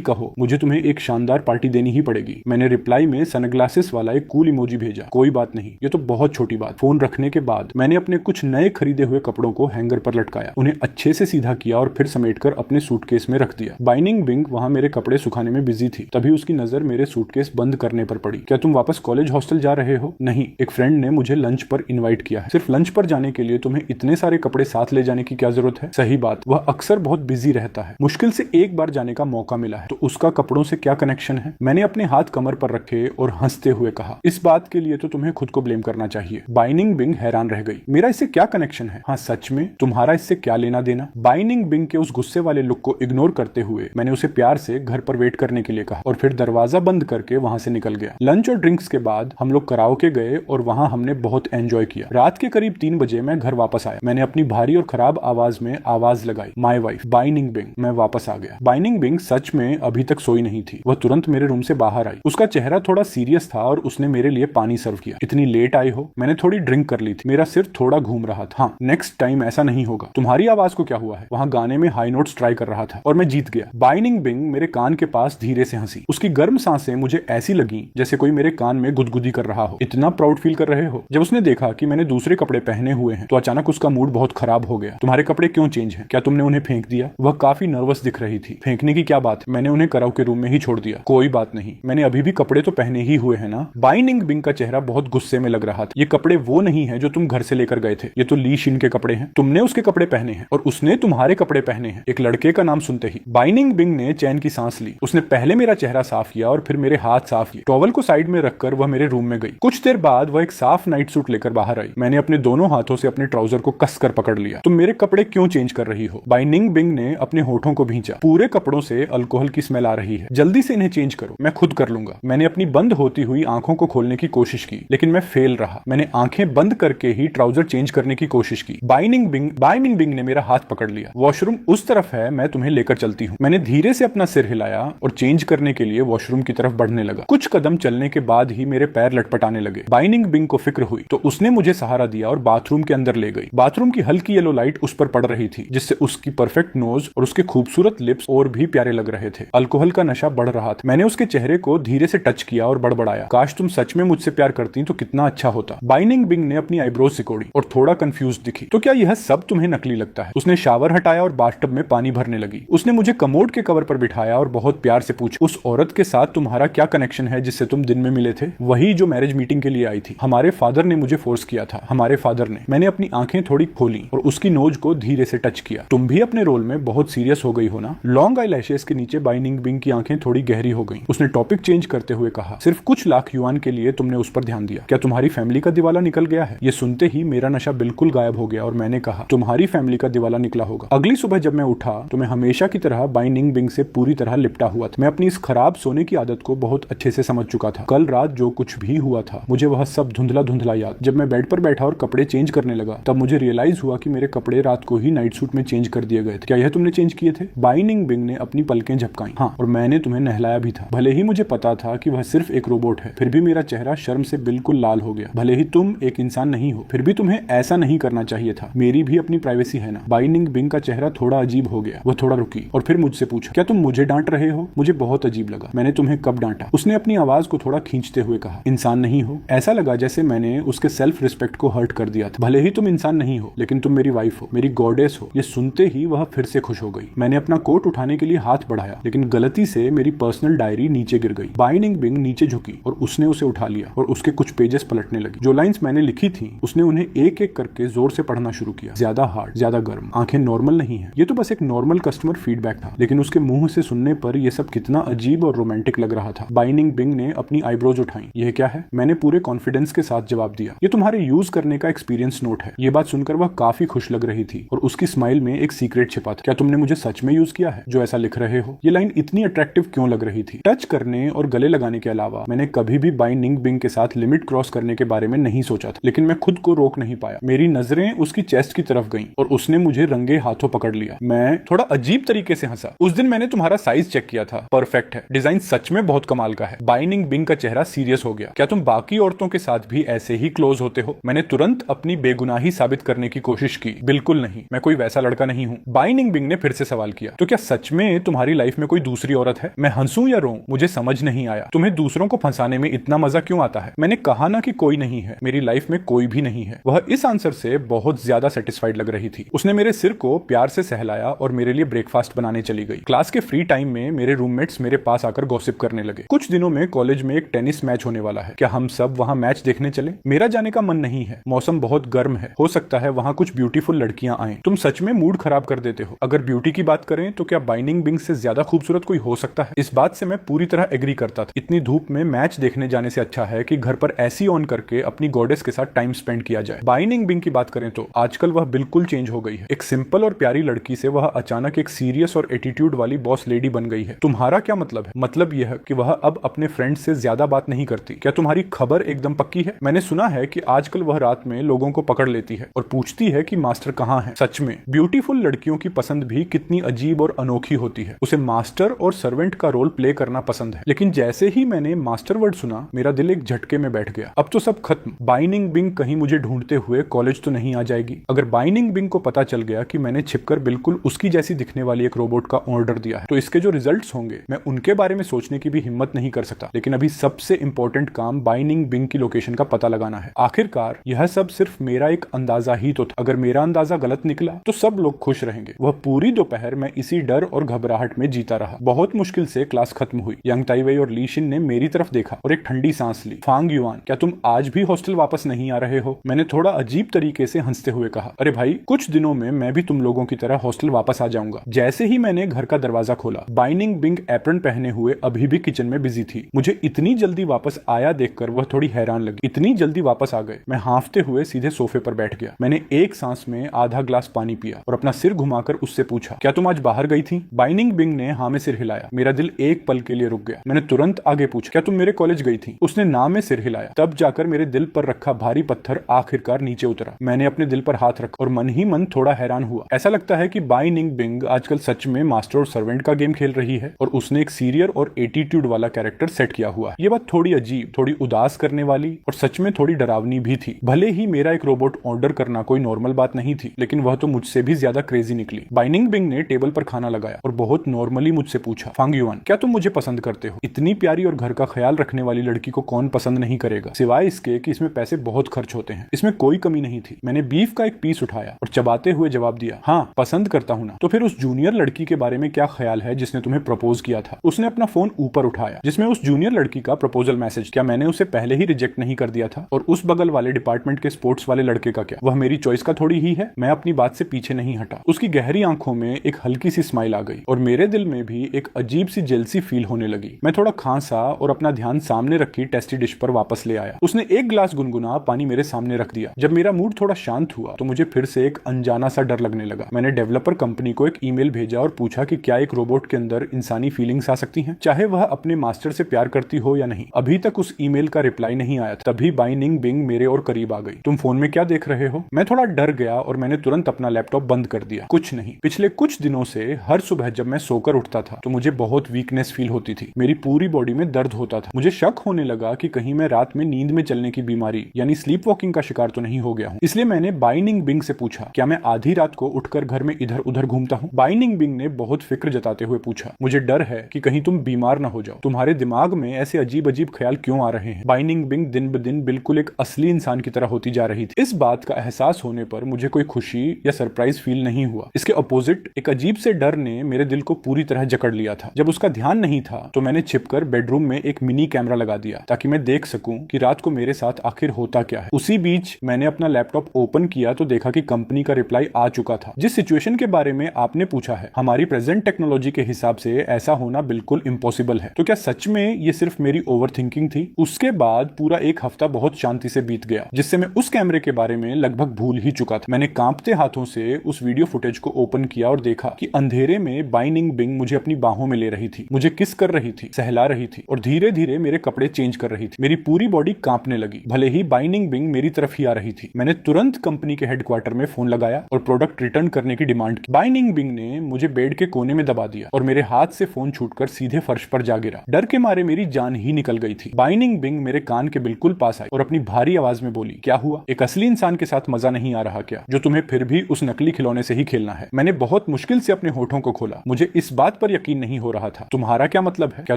कहो, मुझे तुम्हें एक शानदार पार्टी देनी ही पड़ेगी। मैंने रिप्लाई में सनग्लासेस वाला एक कूल इमोजी भेजा। कोई बात नहीं, ये तो बहुत छोटी बात। फोन रखने के बाद मैंने अपने कुछ नए खरीदे हुए कपड़ों को हैंगर पर लटकाया, उन्हें अच्छे से सीधा किया और फिर समेटकर अपने सूटकेस में रख दिया। बाइनिंग बिंग वहां मेरे कपड़े सुखाने में बिजी थी। तभी उसकी नजर मेरे सूटकेस बंद करने पर पड़ी। क्या तुम वापस कॉलेज हॉस्टल जा रहे हो? नहीं, एक फ्रेंड ने मुझे लंच पर इनवाइट किया है। सिर्फ लंच पर जाने के लिए तुम्हें इतने सारे कपड़े साथ ले जाने की क्या जरूरत है? सही बात, वह अक्सर बहुत बिजी रहता है। मुश्किल से एक बार जाने का मौका मिला है, तो उसका कपड़ों से क्या कनेक्शन है? मैंने अपने हाथ कमर पर रखे और हंसते हुए कहा, इस बात के लिए तो तुम्हें खुद को ब्लेम करना चाहिए। बाइनिंग बिंग हैरान रह गई। मेरा इससे क्या कनेक्शन है? हाँ सच में, तुम्हारा इससे क्या लेना देना? बाइनिंग बिंग के उस गुस्से वाले लुक को इग्नोर करते हुए मैंने उसे प्यार से घर पर वेट करने के लिए कहा और फिर दरवाजा बंद करके वहां से निकल गया। लंच और ड्रिंक्स के बाद हम लोग कराओके गए और वहां हमने बहुत एंजॉय किया। रात के करीब 3 बजे मैं घर वापस आया। मैंने अपनी भारी और खराब आवाज में आवाज लगाई, माय वाइफ बाइनिंग बिंग। मैं वापस आ गया। बाइनिंग बिंग सच में अभी तक सोई नहीं थी। वह तुरंत मेरे रूम से बाहर आई। उसका चेहरा थोड़ा सीरियस था और उसने मेरे लिए पानी सर्व किया। इतनी लेट आई हो? मैंने थोड़ी ड्रिंक कर ली थी, मेरा सिर थोड़ा घूम रहा था। हाँ, नेक्स्ट टाइम ऐसा नहीं होगा। तुम्हारी आवाज को क्या हुआ है? वहां गाने में हाई नोट्स ट्राई कर रहा था और मैं जीत गया। बाइनिंग बिंग मेरे कान के पास धीरे से हंसी। उसकी गर्म सांसें मुझे ऐसी लगी जैसे कोई मेरे कान में गुदगुदी कर रहा हो। इतना प्राउड फील कर रहे हो? जब उसने देखा कि मैंने दूसरे कपड़े पहने हुए हैं तो अचानक उसका मूड बहुत खराब हो गया। तुम्हारे कपड़े क्यों चेंज हैं? क्या तुमने उन्हें फेंक दिया? वह काफी नर्वस दिख रही थी। फेंकने की क्या बात, मैंने उन्हें कराओके रूम में ही छोड़ दिया। कोई बात नहीं, मैंने अभी भी कपड़े तो पहने ही हुए हैं ना। बाइनिंग बिंग का चेहरा बहुत गुस्से में लग रहा था। ये कपड़े वो नहीं है जो तुम घर से लेकर गए थे, ये तो ली शिन के कपड़े हैं। तुमने उसके कपड़े पहने हैं और उसने तुम्हारे कपड़े पहने हैं। एक लड़के का नाम सुनते ही बाइनिंग बिंग ने चैन की सांस ली। उसने पहले मेरा चेहरा साफ किया और फिर मेरे हाथ साफ किए। टॉवल को साइड में रखकर वह मेरे रूम में गई। कुछ देर बाद वह एक साफ नाइट सूट लेकर बाहर आई। मैंने अपने दोनों हाथों से अपने ट्राउजर को कसकर पकड़ लिया। तुम मेरे कपड़े क्यों चेंज कर रही हो? बाइनिंग बिंग ने अपने होठों को भींचा। पूरे कपड़ों से अल्कोहल की स्मेल आ रही है, जल्दी से इन्हें चेंज करो, मैं खुद कर लूंगा। मैंने अपनी बंद होती हुई आंखों को खोलने की कोशिश की, लेकिन मैं फेल रहा। मैंने आंखें बंद करके ही ट्राउजर चेंज करने की कोशिश की। बाइनिंग बिंग ने मेरा हाथ पकड़ लिया। वॉशरूम उस तरफ है, मैं तुम्हें लेकर चलती हूँ। मैंने धीरे से अपना सिर हिलाया और चेंज करने के लिए वॉशरूम की तरफ बढ़ने लगा। कुछ कदम चलने के बाद ही मेरे पैर लटपटाने लगे। बाइनिंग बिंग को फिक्र हुई तो उसने मुझे सहारा दिया और बाथरूम के अंदर ले गई। बाथरूम की हल्की येलो लाइट उस पर पड़ रही थी, जिससे उसकी परफेक्ट नोज और उसके खूबसूरत लिप्स और भी प्यारे लग रहे थे। अल्कोहल का नशा बढ़ रहा था। मैंने उसके चेहरे को धीरे से टच किया और बड़बड़ाया, काश तुम सच में मुझसे प्यार करती तो कितना अच्छा होता। बाइनिंग बिंग ने अपनी आईब्रोज सिकोड़ी और थोड़ा कंफ्यूज दिखी। तो क्या यह सब तुम्हें नकली लगता है? उसने शावर हटाया और बाथटब में पानी भरने लगी। उसने मुझे कमोड के कवर पर बिठाया और बहुत प्यार से पूछा, उस औरत के साथ तुम्हारा क्या कनेक्शन है जिससे तुम दिन में मिले थे? वही जो मैरिज मीटिंग के लिए आई थी। हमारे फादर ने मुझे फोर्स किया था। हमारे फादर ने। मैंने अपनी आंखें थोड़ी खोली और उसकी नोज को धीरे से टच किया। तुम भी अपने रोल में बहुत सीरियस हो गई हो ना? लॉन्ग आई लैशेस के नीचे बाइनिंग बिंग की आंखें थोड़ी गहरी हो गई। उसने टॉपिक चेंज करते हुए कहा, सिर्फ कुछ लाख युआन के लिए तुमने उस पर ध्यान दिया। क्या तुम्हारी फैमिली का दिवाला निकल गया है? ये सुनते ही मेरा नशा बिल्कुल गायब हो गया और मैंने कहा, तुम्हारी फैमिली का दिवाला निकला होगा। अगली सुबह जब मैं उठा तो मैं हमेशा की तरह बाइनिंग बिंग से पूरी तरह लिपटा हुआ था। मैं अपनी इस खराब सोने की आदत को बहुत अच्छे से समझ चुका था। कल रात जो कुछ भी हुआ था मुझे वह सब धुंधला धुंधला याद। जब मैं बेड पर बैठा और कपड़े चेंज करने लगा तब मुझे रियलाइज हुआ कि मेरे कपड़े रात को ही नाइट सूट में चेंज कर दिए गए थे। क्या यह तुमने चेंज किए थे? बाइनिंग बिंग ने अपनी पलकें झपकाई। हाँ, और मैंने तुम्हें नहलाया भी था। भले ही मुझे पता था कि वह सिर्फ एक रोबोट है, फिर भी मेरा चेहरा शर्म से बिल्कुल लाल हो गया। भले ही तुम एक इंसान नहीं हो, फिर भी तुम्हें ऐसा नहीं करना चाहिए था। मेरी भी अपनी प्राइवेसी है ना। बाइनिंग बिंग का चेहरा थोड़ा अजीब हो गया। वह थोड़ा रुकी और फिर मुझसे पूछा, क्या तुम मुझे डांट रहे हो? मुझे बहुत अजीब लगा। मैंने तुम्हें कब डांटा? उसने अपनी आवाज को थोड़ा खींचते हुए कहा, इंसान नहीं हो? ऐसा लगा जैसे मैंने उसके सेल्फ रिस्पेक्ट को हर्ट कर दिया था। भले ही तुम इंसान नहीं हो, लेकिन तुम मेरी वाइफ हो, मेरी गॉडेस हो। ये सुनते ही वह फिर से खुश हो गई। मैंने अपना कोट उठाने के लिए हाथ बढ़ाया, लेकिन गलती से मेरी पर्सनल डायरी नीचे गिर गई। बाइनिंग बिंग नीचे झुकी और उसने उसे उठा लिया और उसके कुछ पेजेस पलटने लगी। जो लाइंस मैंने लिखी थी उसने उन्हें एक एक करके जोर से पढ़ना शुरू किया। ज्यादा हार्ड, ज्यादा गर्म, आंखें नॉर्मल नहीं है। ये तो बस एक नॉर्मल कस्टमर फीडबैक था, लेकिन उसके मुंह से सुनने पर यह सब कितना अजीब और रोमांटिक लग रहा था। बाइनिंग बिंग ने अपनी आईब्रोज उठाई। यह क्या है? मैंने पूरे कॉन्फिडेंस के साथ जवाब दिया, ये तुम्हारे यूज करने का एक्सपीरियंस नोट है। ये बात सुनकर वह काफी खुश लग रही थी और उसकी स्माइल में एक सीक्रेट छिपा था। क्या तुमने मुझे सच में यूज किया है जो ऐसा लिख रहे हो? ये लाइन इतनी अट्रैक्टिव क्यों लग रही थी? टच करने और गले लगाने के अलावा मैंने कभी भी बाइनिंग बिंग के साथ लिमिट क्रॉस करने के बारे में नहीं सोचा था, लेकिन मैं खुद को रोक नहीं पाया। मेरी नजरें उसकी चेस्ट की तरफ गईं और उसने मुझे रंगे हाथों पकड़ लिया। मैं थोड़ा अजीब तरीके से हंसा। उस दिन मैंने तुम्हारा साइज चेक किया था, परफेक्ट है। डिजाइन सच में बहुत कमाल का है। बाइनिंग बिंग का चेहरा सीरियस हो गया। क्या तुम बाकी औरतों के साथ भी ऐसे ही क्लोज होते हो? मैंने तुरंत अपनी बेगुनाही साबित करने की कोशिश की। बिल्कुल नहीं, नहीं, मैं कोई वैसा लड़का नहीं हूँ। बाइनिंग बिंग ने फिर से सवाल किया, तो क्या सच में तुम्हारी लाइफ में कोई दूसरी औरत है? मैं हंसूं या रोऊं, मुझे समझ नहीं आया। तुम्हें दूसरों को फंसाने में इतना मजा क्यों आता है? मैंने कहा ना कि कोई नहीं है, मेरी लाइफ में कोई भी नहीं है। वह इस आंसर से बहुत ज्यादा सेटिस्फाइड लग रही थी। उसने मेरे सिर को प्यार से सहलाया और मेरे लिए ब्रेकफास्ट बनाने चली गई। क्लास के फ्री टाइम में मेरे रूममेट्स मेरे पास आकर गॉसिप करने लगे। कुछ दिनों में कॉलेज में एक टेनिस मैच होने वाला है, क्या हम सब वहां मैच देखने चले? मेरा जाने का मन नहीं है, मौसम बहुत गर्म है, हो सकता है वहां कुछ ब्यूटीफुल लड़कियां आए। तुम सच में मूड खराब कर देते हो। अगर ब्यूटी की बात करें तो क्या बाइनिंग बिंग से ज्यादा खूबसूरत कोई हो सकता है? इस बात से मैं पूरी तरह एग्री करता था। इतनी धूप में मैच देखने जाने से अच्छा है कि घर पर एसी ऑन करके अपनी गॉडेस के साथ टाइम स्पेंड किया जाए। बाइनिंग बिंग की बात करें तो आजकल वह बिल्कुल चेंज हो गई है। एक सिंपल और प्यारी लड़की से वह अचानक एक सीरियस और एटीट्यूड वाली बॉस लेडी बन गई है। तुम्हारा क्या मतलब है? मतलब यह कि वह अब अपने फ्रेंड से ज्यादा बात नहीं करती। क्या तुम्हारी खबर एकदम पक्की है? मैंने सुना है कि आजकल वह रात में लोगों को पकड़ लेती है और पूछती है कि मास्टर कहाँ है। सच में ब्यूटीफुल लड़कियों की पसंद भी कितनी अजीब और अनोखी होती है। उसे मास्टर और सर्वेंट का रोल प्ले करना पसंद है। लेकिन जैसे ही मैंने मास्टर वर्ड सुना, मेरा दिल एक झटके में बैठ गया। अब तो सब खत्म। बाइनिंग बिंग कहीं मुझे ढूंढते हुए कॉलेज तो नहीं आ जाएगी? अगर बाइनिंग बिंग को पता चल गया कि मैंने छिपकर बिल्कुल उसकी जैसी दिखने वाली एक रोबोट का ऑर्डर दिया है, तो इसके जो रिजल्ट्स होंगे मैं उनके बारे में सोचने की भी हिम्मत नहीं कर सकता। लेकिन अभी सबसे इंपॉर्टेंट काम बाइनिंग बिंग की लोकेशन का पता लगाना है। आखिरकार यह सब सिर्फ मेरा एक अंदाजा ही तो था। अगर मेरा अंदाजा गलत निकला तो सब लोग खुश रहेंगे। वह पूरी दोपहर मैं इसी डर और घबराहट में जीता रहा। बहुत मुश्किल से क्लास खत्म हुई। यंग ताइवेई और ली शिन ने मेरी तरफ देखा और एक ठंडी सांस ली। फांग युआन, क्या तुम आज भी हॉस्टल वापस नहीं आ रहे हो? मैंने थोड़ा अजीब तरीके से हंसते हुए कहा, अरे भाई, कुछ दिनों में मैं भी तुम लोगों की तरह हॉस्टल वापस आ जाऊंगा। जैसे ही मैंने घर का दरवाजा खोला, बाइनिंग बिंग एप्रन पहने हुए अभी भी किचन में बिजी थी। मुझे इतनी जल्दी वापस आया देखकर वह थोड़ी हैरान लगी। इतनी जल्दी वापस आ गए? मैं हांफते हुए सीधे सोफे पर बैठ गया। मैंने एक सांस में आधा ग्लास पानी पिया और अपना सिर घुमाकर उससे पूछा, क्या तुम आज बाहर गई थी? बाइनिंग बिंग ने हाँ में सिर हिलाया। मेरा दिल एक पल के लिए रुक गया। मैंने तुरंत आगे पूछा, क्या तुम मेरे कॉलेज गई थी? उसने ना में सिर हिलाया। तब जाकर मेरे दिल पर रखा भारी पत्थर आखिरकार नीचे उतरा। मैंने अपने दिल पर हाथ रखा और मन ही मन थोड़ा हैरान हुआ। ऐसा लगता है कि बाइनिंग बिंग आजकल सच में मास्टर और सर्वेंट का गेम खेल रही है और उसने एक सीरियर और एटीट्यूड वाला कैरेक्टर सेट किया हुआ है। ये बात थोड़ी अजीब, थोड़ी उदास करने वाली और सच में थोड़ी डरावनी भी थी। भले ही मेरा एक रोबोट ऑर्डर करना कोई नॉर्मल बात नहीं थी, लेकिन वह तो मुझसे भी ज्यादा क्रेजी निकली। बाइनिंग बिंग ने टेबल पर खाना लगाया और बहुत नॉर्मली मुझसे पूछा, फांग युआन, क्या तुम मुझे पसंद करते हो? इतनी प्यारी और घर का ख्याल रखने वाली लड़की को कौन पसंद नहीं करेगा, सिवाय इसके कि इसमें पैसे बहुत खर्च होते हैं। इसमें कोई कमी नहीं थी। मैंने बीफ का एक पीस उठाया और चबाते हुए जवाब दिया, हाँ, पसंद करता हूँ ना। तो फिर उस जूनियर लड़की के बारे में क्या ख्याल है जिसने तुम्हें प्रपोज किया था? उसने अपना फोन ऊपर उठाया जिसमें उस जूनियर लड़की का प्रपोजल मैसेज। क्या मैंने उसे पहले ही रिजेक्ट नहीं कर दिया था? और उस बगल वाले डिपार्टमेंट के स्पोर्ट्स वाले लड़के का क्या? वह मेरी चॉइस का थोड़ी ही है। मैं अपनी बात से पीछे नहीं हटा। उसकी गहरी आंखों में एक हल्की सी स्माइल आ गई और मेरे दिल में भी एक अजीब सी जेलसी फील होने लगी। मैं थोड़ा खांसा और अपना ध्यान सामने रखी टेस्टी डिश पर वापस ले आया। उसने एक गिलास गुनगुना पानी मेरे सामने रख दिया। जब मेरा मूड थोड़ा शांत हुआ तो मुझे फिर से एक अनजाना सा डर लगने लगा। मैंने डेवलपर कंपनी को एक ईमेल भेजा और पूछा कि क्या एक रोबोट के अंदर इंसानी फीलिंग्स आ सकती हैं, चाहे वह अपने मास्टर से प्यार करती हो या नहीं। अभी तक उस ईमेल का रिप्लाई नहीं आया था। तभी बाइनिंग बिंग मेरे और करीब आ गई। तुम फोन में क्या देख रहे हो? मैं थोड़ा डर गया और मैंने तुरंत अपना लैपटॉप बंद कर दिया। कुछ नहीं। पिछले कुछ दिनों से हर सुबह जब मैं सोकर उठता था तो मुझे बहुत वीकनेस फील होती थी। मेरी पूरी बॉडी में दर्द होता था। मुझे शक होने लगा कि कहीं मैं रात में नींद में चलने की बीमारी यानी स्लीप वॉकिंग का शिकार तो नहीं हो गया हूँ। इसलिए मैंने बाइनिंग बिंग से पूछा, क्या मैं आधी रात को उठकर घर में इधर उधर घूमता हूँ? बाइनिंग बिंग ने बहुत फिक्र जताते हुए पूछा, मुझे डर है कि कहीं तुम बीमार ना हो जाओ। तुम्हारे दिमाग में ऐसे अजीब अजीब ख्याल क्यों आ रहे हैं? बाइनिंग बिंग दिन ब दिन बिल्कुल एक असली इंसान की तरह होती जा रही थी। इस बात का एहसास होने पर मुझे कोई खुशी या सरप्राइज फील नहीं हुआ। इसके अपोजिट एक अजीब से डर ने मेरे दिल को पूरी तरह जकड़ लिया था। जब उसका ध्यान नहीं था तो मैंने छिपकर बेडरूम में एक मिनी कैमरा लगा दिया ताकि मैं देख सकूं कि रात को मेरे साथ आखिर होता क्या है। उसी बीच मैंने अपना लैपटॉप ओपन किया तो देखा कि कंपनी का रिप्लाई आ चुका था। जिस सिचुएशन के बारे में आपने पूछा है, हमारी प्रेजेंट टेक्नोलॉजी के हिसाब से ऐसा होना बिल्कुल इम्पॉसिबल है। तो क्या सच में ये सिर्फ मेरी ओवर थिंकिंग थी? उसके बाद पूरा एक हफ्ता बहुत शांति से बीत गया जिससे मैं उस कैमरे के बारे में लगभग भूल ही चुका था। मैंने कांपते हाथों से उस वीडियो फुटेज को ओपन किया और देखा कि अंधेरे में बाइनिंग बिंग मुझे अपनी बाहों में ले रही थी, मुझे किस कर रही थी, सहला रही थी और धीरे धीरे मेरे कपड़े चेंज कर रही थी। मेरी पूरी बॉडी कांपने लगी, भले ही बाइनिंग बिंग मेरी तरफ ही आ रही थी। मैंने तुरंत कंपनी के हेडक्वार्टर में फोन लगाया और प्रोडक्ट रिटर्न करने की डिमांड की। बाइनिंग बिंग ने मुझे बेड के कोने में दबा दिया और मेरे हाथ से फोन छूटकर सीधे फर्श पर जा गिरा। डर के मारे मेरी जान ही निकल गई थी। बाइनिंग बिंग मेरे कान के बिल्कुल पास आई और अपनी भारी आवाज में बोली, क्या हुआ? एक असली इंसान के साथ मजा नहीं आ रहा क्या, जो तुम्हें फिर भी उस नकली खिलौने से ही खेलना है। मैंने बहुत मुश्किल से अपने होठों को खोला। मुझे इस बात पर यकीन नहीं हो रहा था। तुम्हारा क्या मतलब है? क्या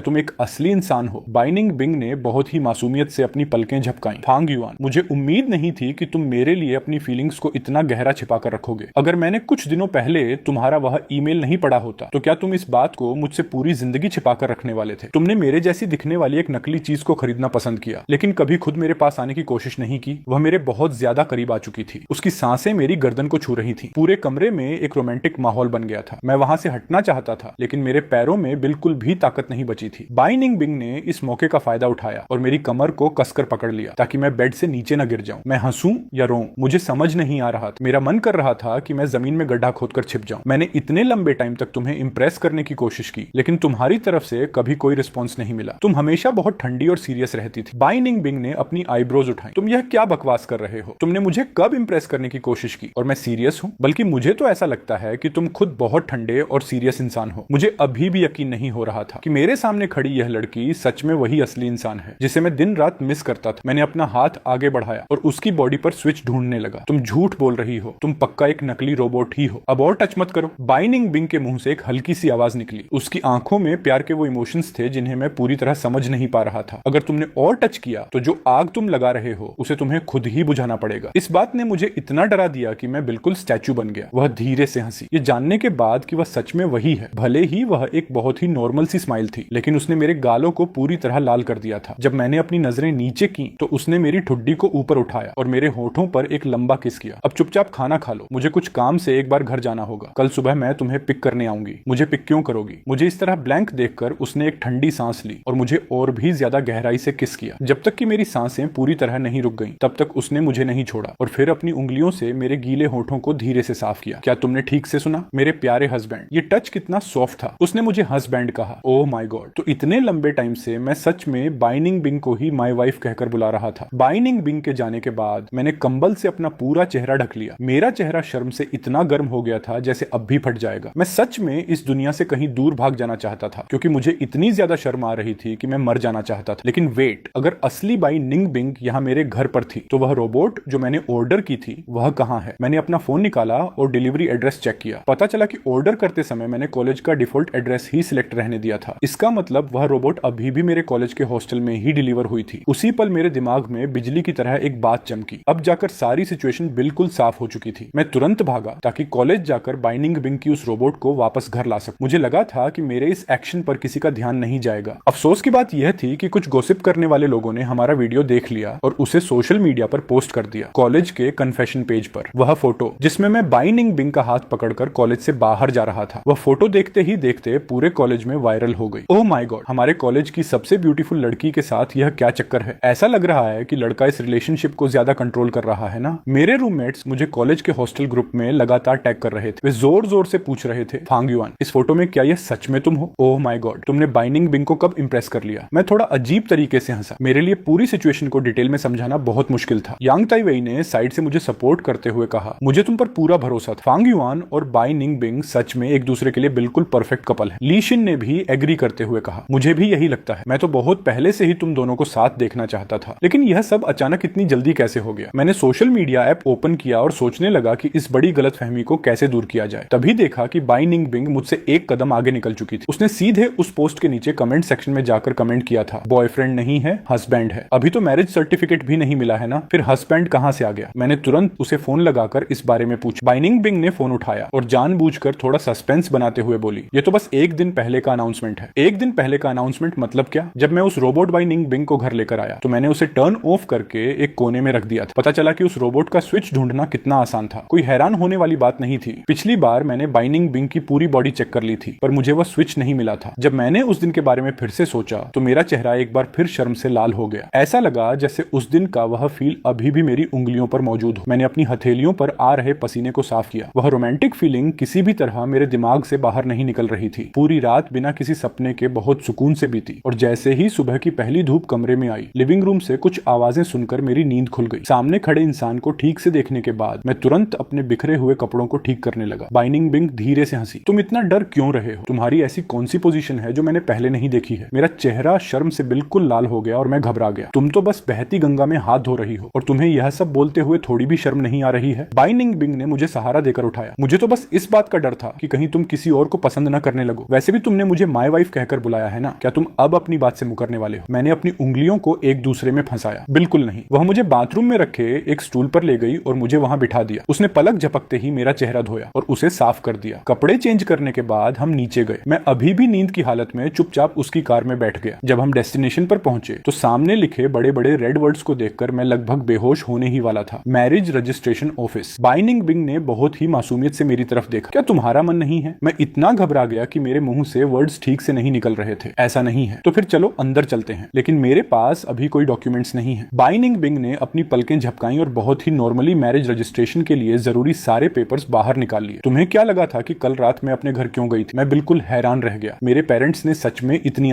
तुम एक असली इंसान हो? बाइनिंग बिंग ने बहुत ही मासूमियत से अपनी पलकें झपकाई। फांग युआन, मुझे उम्मीद नहीं थी कि तुम मेरे लिए अपनी फीलिंग्स को इतना गहरा छिपा कर रखोगे। अगर मैंने कुछ दिनों पहले तुम्हारा वह ईमेल नहीं पढ़ा होता तो क्या तुम इस बात को मुझसे पूरी जिंदगी छिपा कर रखने वाले थे? तुमने मेरे जैसी दिखने वाली एक नकली चीज को खरीदना पसंद किया, लेकिन कभी खुद मेरे पास आने की कोशिश नहीं की। वह मेरे बहुत ज्यादा करीब आ चुकी थी। उसकी सांसें मेरी गर्दन को छू रही थी। पूरे कमरे में एक रोमांटिक माहौल बन गया था। मैं वहां से हटना चाहता था, लेकिन मेरे पैरों में बिल्कुल भी ताकत नहीं बची थी। बाइनिंग बिंग ने इस मौके का फायदा उठाया और मेरी कमर को कसकर पकड़ लिया ताकि मैं बेड से नीचे न गिर जाऊं। मैं हंसूं या रोऊं, मुझे समझ नहीं आ रहा था। मेरा मन कर रहा था कि मैं जमीन में गड्ढा खोदकर छिप जाऊं। मैंने इतने लंबे टाइम तक तुम्हें इंप्रेस करने की कोशिश की, लेकिन तुम्हारी तरफ से कभी कोई रिस्पॉन्स नहीं मिला। तुम हमेशा बहुत ठंडी और सीरियस रहती थी। बाइनिंग बिंग ने अपनी आईब्रोज उठाई। तुम यह क्या बकवास कर रहे हो? तुमने मुझे कब इंप्रेस करने की कोशिश की? और मैं सीरियस हूं? बल्कि मुझे तो ऐसा लगता है कि तुम खुद बहुत ठंडे और सीरियस इंसान हो। मुझे अभी भी यकीन नहीं हो रहा था कि मेरे सामने खड़ी यह लड़की सच में वही असली इंसान है जिसे मैं दिन रात मिस करता था। मैंने अपना हाथ आगे बढ़ाया और उसकी बॉडी पर स्विच ढूंढने लगा। तुम झूठ बोल रही हो। तुम पक्का एक नकली रोबोट ही हो। अब और टच मत करो। बाइनिंग बिंग के मुंह से एक हल्की सी आवाज निकली। उसकी आंखों में प्यार के वो इमोशंस थे जिन्हें मैं पूरी तरह समझ नहीं पा रहा था। अगर तुमने और टच किया तो जो आग तुम लगा रहे हो उसे तुम्हें खुद ही बुझाना पड़ेगा। इस बात ने मुझे इतना डरा दिया कि मैं बिल्कुल स्टैचू बन गया। वह धीरे से हंसी, ये जानने के बाद कि वह सच में वही है। भले ही वह एक बहुत ही नॉर्मल सी स्माइल थी, लेकिन उसने मेरे गालों को पूरी तरह लाल कर दिया था। जब मैंने अपनी नजरें नीचे की तो उसने मेरी ठुड्डी को ऊपर उठाया और मेरे होठों पर एक लंबा किस किया। अब चुपचाप खाना खा लो, मुझे कुछ काम से एक बार घर जाना होगा। कल सुबह मैं तुम्हें पिक करने आऊंगी। मुझे पिक क्यों करोगी? मुझे इस तरह ब्लैंक देखकर उसने एक ठंडी सांस ली और मुझे और भी ज्यादा गहराई से किस किया। जब तक कि मेरी सांसें पूरी तरह नहीं रुक गईं, तब तक उसने मुझे नहीं छोड़ा और फिर अपनी उंगलियों से मेरे गीले होठों को धीरे से साफ किया। क्या तुमने ठीक से सुना? मेरे प्यारे हस्बैंड। ये टच कितना सॉफ्ट था। उसने मुझे हस्बैंड कहा। Oh my God. तो इतने लंबे टाइम से मैं सच में बाइनिंग बिंग को ही माय वाइफ कहकर बुला रहा था। बाइनिंग बिंग के जाने के बाद मैंने कंबल से अपना पूरा चेहरा ढक लिया। मेरा चेहरा शर्म से इतना गर्म हो गया था जैसे अब भी फट जाएगा। मैं सच में इस दुनिया से कहीं दूर भाग जाना चाहता था, क्योंकि मुझे इतनी ज्यादा शर्म आ रही थी कि मैं मर जाना चाहता था। लेकिन वेट, अगर असली बाइनिंग बिंग यहाँ मेरे घर पर थी तो वह रोबोट जो मैंने ऑर्डर की थी वह कहाँ है? मैंने अपना फोन निकाला और डिलीवरी एड्रेस चेक किया। पता चला कि ऑर्डर करते समय मैंने कॉलेज का डिफॉल्ट एड्रेस ही सिलेक्ट रहने दिया था। इसका मतलब वह रोबोट अभी भी मेरे कॉलेज के हॉस्टल में ही डिलीवर हुई थी। उसी पल मेरे दिमाग में बिजली की तरह एक बात चमकी। अब जाकर सारी सिचुएशन बिल्कुल साफ हो चुकी थी। मैं तुरंत भागा ताकि कॉलेज जाकर बाइनिंग बिंग की उस रोबोट को वापस घर ला सकूं। मुझे लगा था कि मेरे इस एक्शन पर किसी का ध्यान नहीं जाएगा। अफसोस की बात यह थी कि कुछ गॉसिप करने वाले लोगों ने हमारा वीडियो देख लिया और उसे सोशल मीडिया पर पोस्ट कर दिया, कॉलेज के कन्फेशन पेज पर। वह फोटो जिसमें मैं बाइनिंग बिंग का हाथ पकड़कर कॉलेज से बाहर जा रहा था, वह फोटो देखते ही देखते पूरे कॉलेज में वायरल हो गई। ओह माय गॉड, हमारे कॉलेज की सबसे ब्यूटीफुल लड़की के साथ यह क्या चक्कर है? ऐसा लग रहा है कि लड़का इस रिलेशनशिप को ज्यादा कंट्रोल कर रहा है ना। मेरे रूममेट्स मुझे कॉलेज के हॉस्टल ग्रुप में लगातार टैग कर रहे थे। वे जोर जोर से पूछ रहे थे, फांग युआन, इस फोटो में क्या यह सच में तुम हो? ओह माय गॉड, तुमने बाइनिंग बिंग को कब इंप्रेस कर लिया? मैं थोड़ा अजीब तरीके से हंसा। मेरे लिए पूरी सिचुएशन को डिटेल में समझाना बहुत मुश्किल था। यांग ताइवेई ने साइड से मुझे सपोर्ट करते हुए कहा, मुझे तुम पर पूरा भरोसा था। फांग युआन और बाइनिंग बिंग सच में एक दूसरे के लिए बिल्कुल परफेक्ट कपल है। ली शिन ने भी एग्री करते हुए कहा, मुझे भी यही लगता है। मैं तो बहुत पहले से ही तुम दोनों को साथ देखना चाहता था, लेकिन यह सब अचानक इतनी जल्दी कैसे हो गया? मैंने सोशल मीडिया ऐप ओपन किया और सोचने लगा कि इस बड़ी गलतफहमी को कैसे दूर किया जाए। तभी देखा कि बाइनिंग बिंग मुझसे एक कदम आगे निकल चुकी थी। उसने सीधे उस पोस्ट के नीचे कमेंट सेक्शन में जाकर कमेंट किया था, बॉयफ्रेंड नहीं है, हस्बैंड है। अभी तो मैरिज सर्टिफिकेट भी नहीं मिला है ना, फिर हस्बैंड कहां से आ गया? मैंने तुरंत उसे फोन लगाकर इस बारे में पूछा। बाइनिंग बिंग ने फोन उठाया और जानबूझकर थोड़ा सस्पेंस बनाते हुए बोली, ये तो बस एक दिन पहले का अनाउंसमेंट है। एक दिन पहले का अनाउंसमेंट मतलब क्या? जब मैं उस रोबोट बाइनिंग बिंग को घर लेकर आया तो मैंने उसे टर्न ऑफ करके एक कोने में रख दिया था। पता चला कि उस रोबोट का स्विच ढूंढना कितना आसान था। कोई हैरान होने वाली बात नहीं थी। पिछली बार मैंने बाइनिंग बिंग की पूरी बॉडी चेक कर ली थी, पर मुझे वह स्विच नहीं मिला था। जब मैंने उस दिन के बारे में फिर से सोचा तो मेरा चेहरा एक बार फिर शर्म से लाल हो गया। ऐसा लगा जैसे उस दिन का वह फील अभी भी मेरी उंगलियों पर मौजूद हो। मैंने अपनी हथेलियों पर आ रहे पसीने को साफ किया। वह रोमांटिक फीलिंग किसी भी तरह मेरे दिमाग से बाहर नहीं निकल रही थी। पूरी रात बिना किसी सपने के बहुत सुकून से बीती और जैसे ही सुबह की पहली धूप कमरे में आई, लिविंग रूम से कुछ आवाजें सुनकर मेरी नींद खुल गई। सामने खड़े इंसान को ठीक से देखने के बाद मैं तुरंत अपने बिखरे हुए कपड़ों को ठीक करने लगा। बाइनिंग बिंग धीरे से हंसी, तुम इतना डर क्यों रहे हो? तुम्हारी ऐसी कौन सी पोजीशन है जो मैंने पहले नहीं देखी है? मेरा चेहरा शर्म से बिल्कुल लाल हो गया और मैं घबरा गया। तुम तो बस बहती गंगा में हाथ धो रही हो और तुम्हें यह सब बोलते हुए थोड़ी भी शर्म नहीं आ रही है? बाइनिंग बिंग ने मुझे सहारा देकर उठाया। मुझे तो बस इस बात का डर था कि कहीं तुम किसी और को पसंद न करने लगो। वैसे भी तुमने मुझे माय वाइफ कहकर बुलाया है ना, क्या तुम अब अपनी बात से मुकरने वाले हो? मैंने अपनी उंगलियों को एक दूसरे में फंसाया। बिल्कुल नहीं। वह मुझे बाथरूम में रखे एक स्टूल पर ले गई और मुझे वहां बिठा दिया। उसने पलक झपकते ही मेरा चेहरा धोया और उसे साफ कर दिया। कपड़े चेंज करने के बाद हम नीचे गए। मैं अभी भी नींद की हालत में चुपचाप उसकी कार में बैठ गया। जब हम डेस्टिनेशन पर पहुंचे तो सामने लिखे बड़े बड़े रेड वर्ड्स को देखकर मैं लगभग बेहोश होने ही वाला था। Marriage registration office. Baining Bing ने बहुत ही मासूमियत से मेरी तरफ देखा। क्या तुम्हारा मन नहीं है? मैं इतना घबरा गया कि मेरे मुंह से वर्ड्स ठीक से नहीं निकल रहे थे। ऐसा नहीं है तो फिर चलो अंदर चलते हैं, लेकिन मेरे पास अभी कोई डॉक्यूमेंट्स नहीं है। बाइनिंग बिंग ने अपनी पलकें झपकाई और बहुत ही नॉर्मली मैरिज रजिस्ट्रेशन के लिए जरूरी सारे पेपर्स बाहर निकाल लिए। तुम्हें क्या लगा था कि कल रात मैं अपने घर क्यों गई थी? मैं बिल्कुल हैरान रह गया। मेरे पेरेंट्स ने सच में इतनी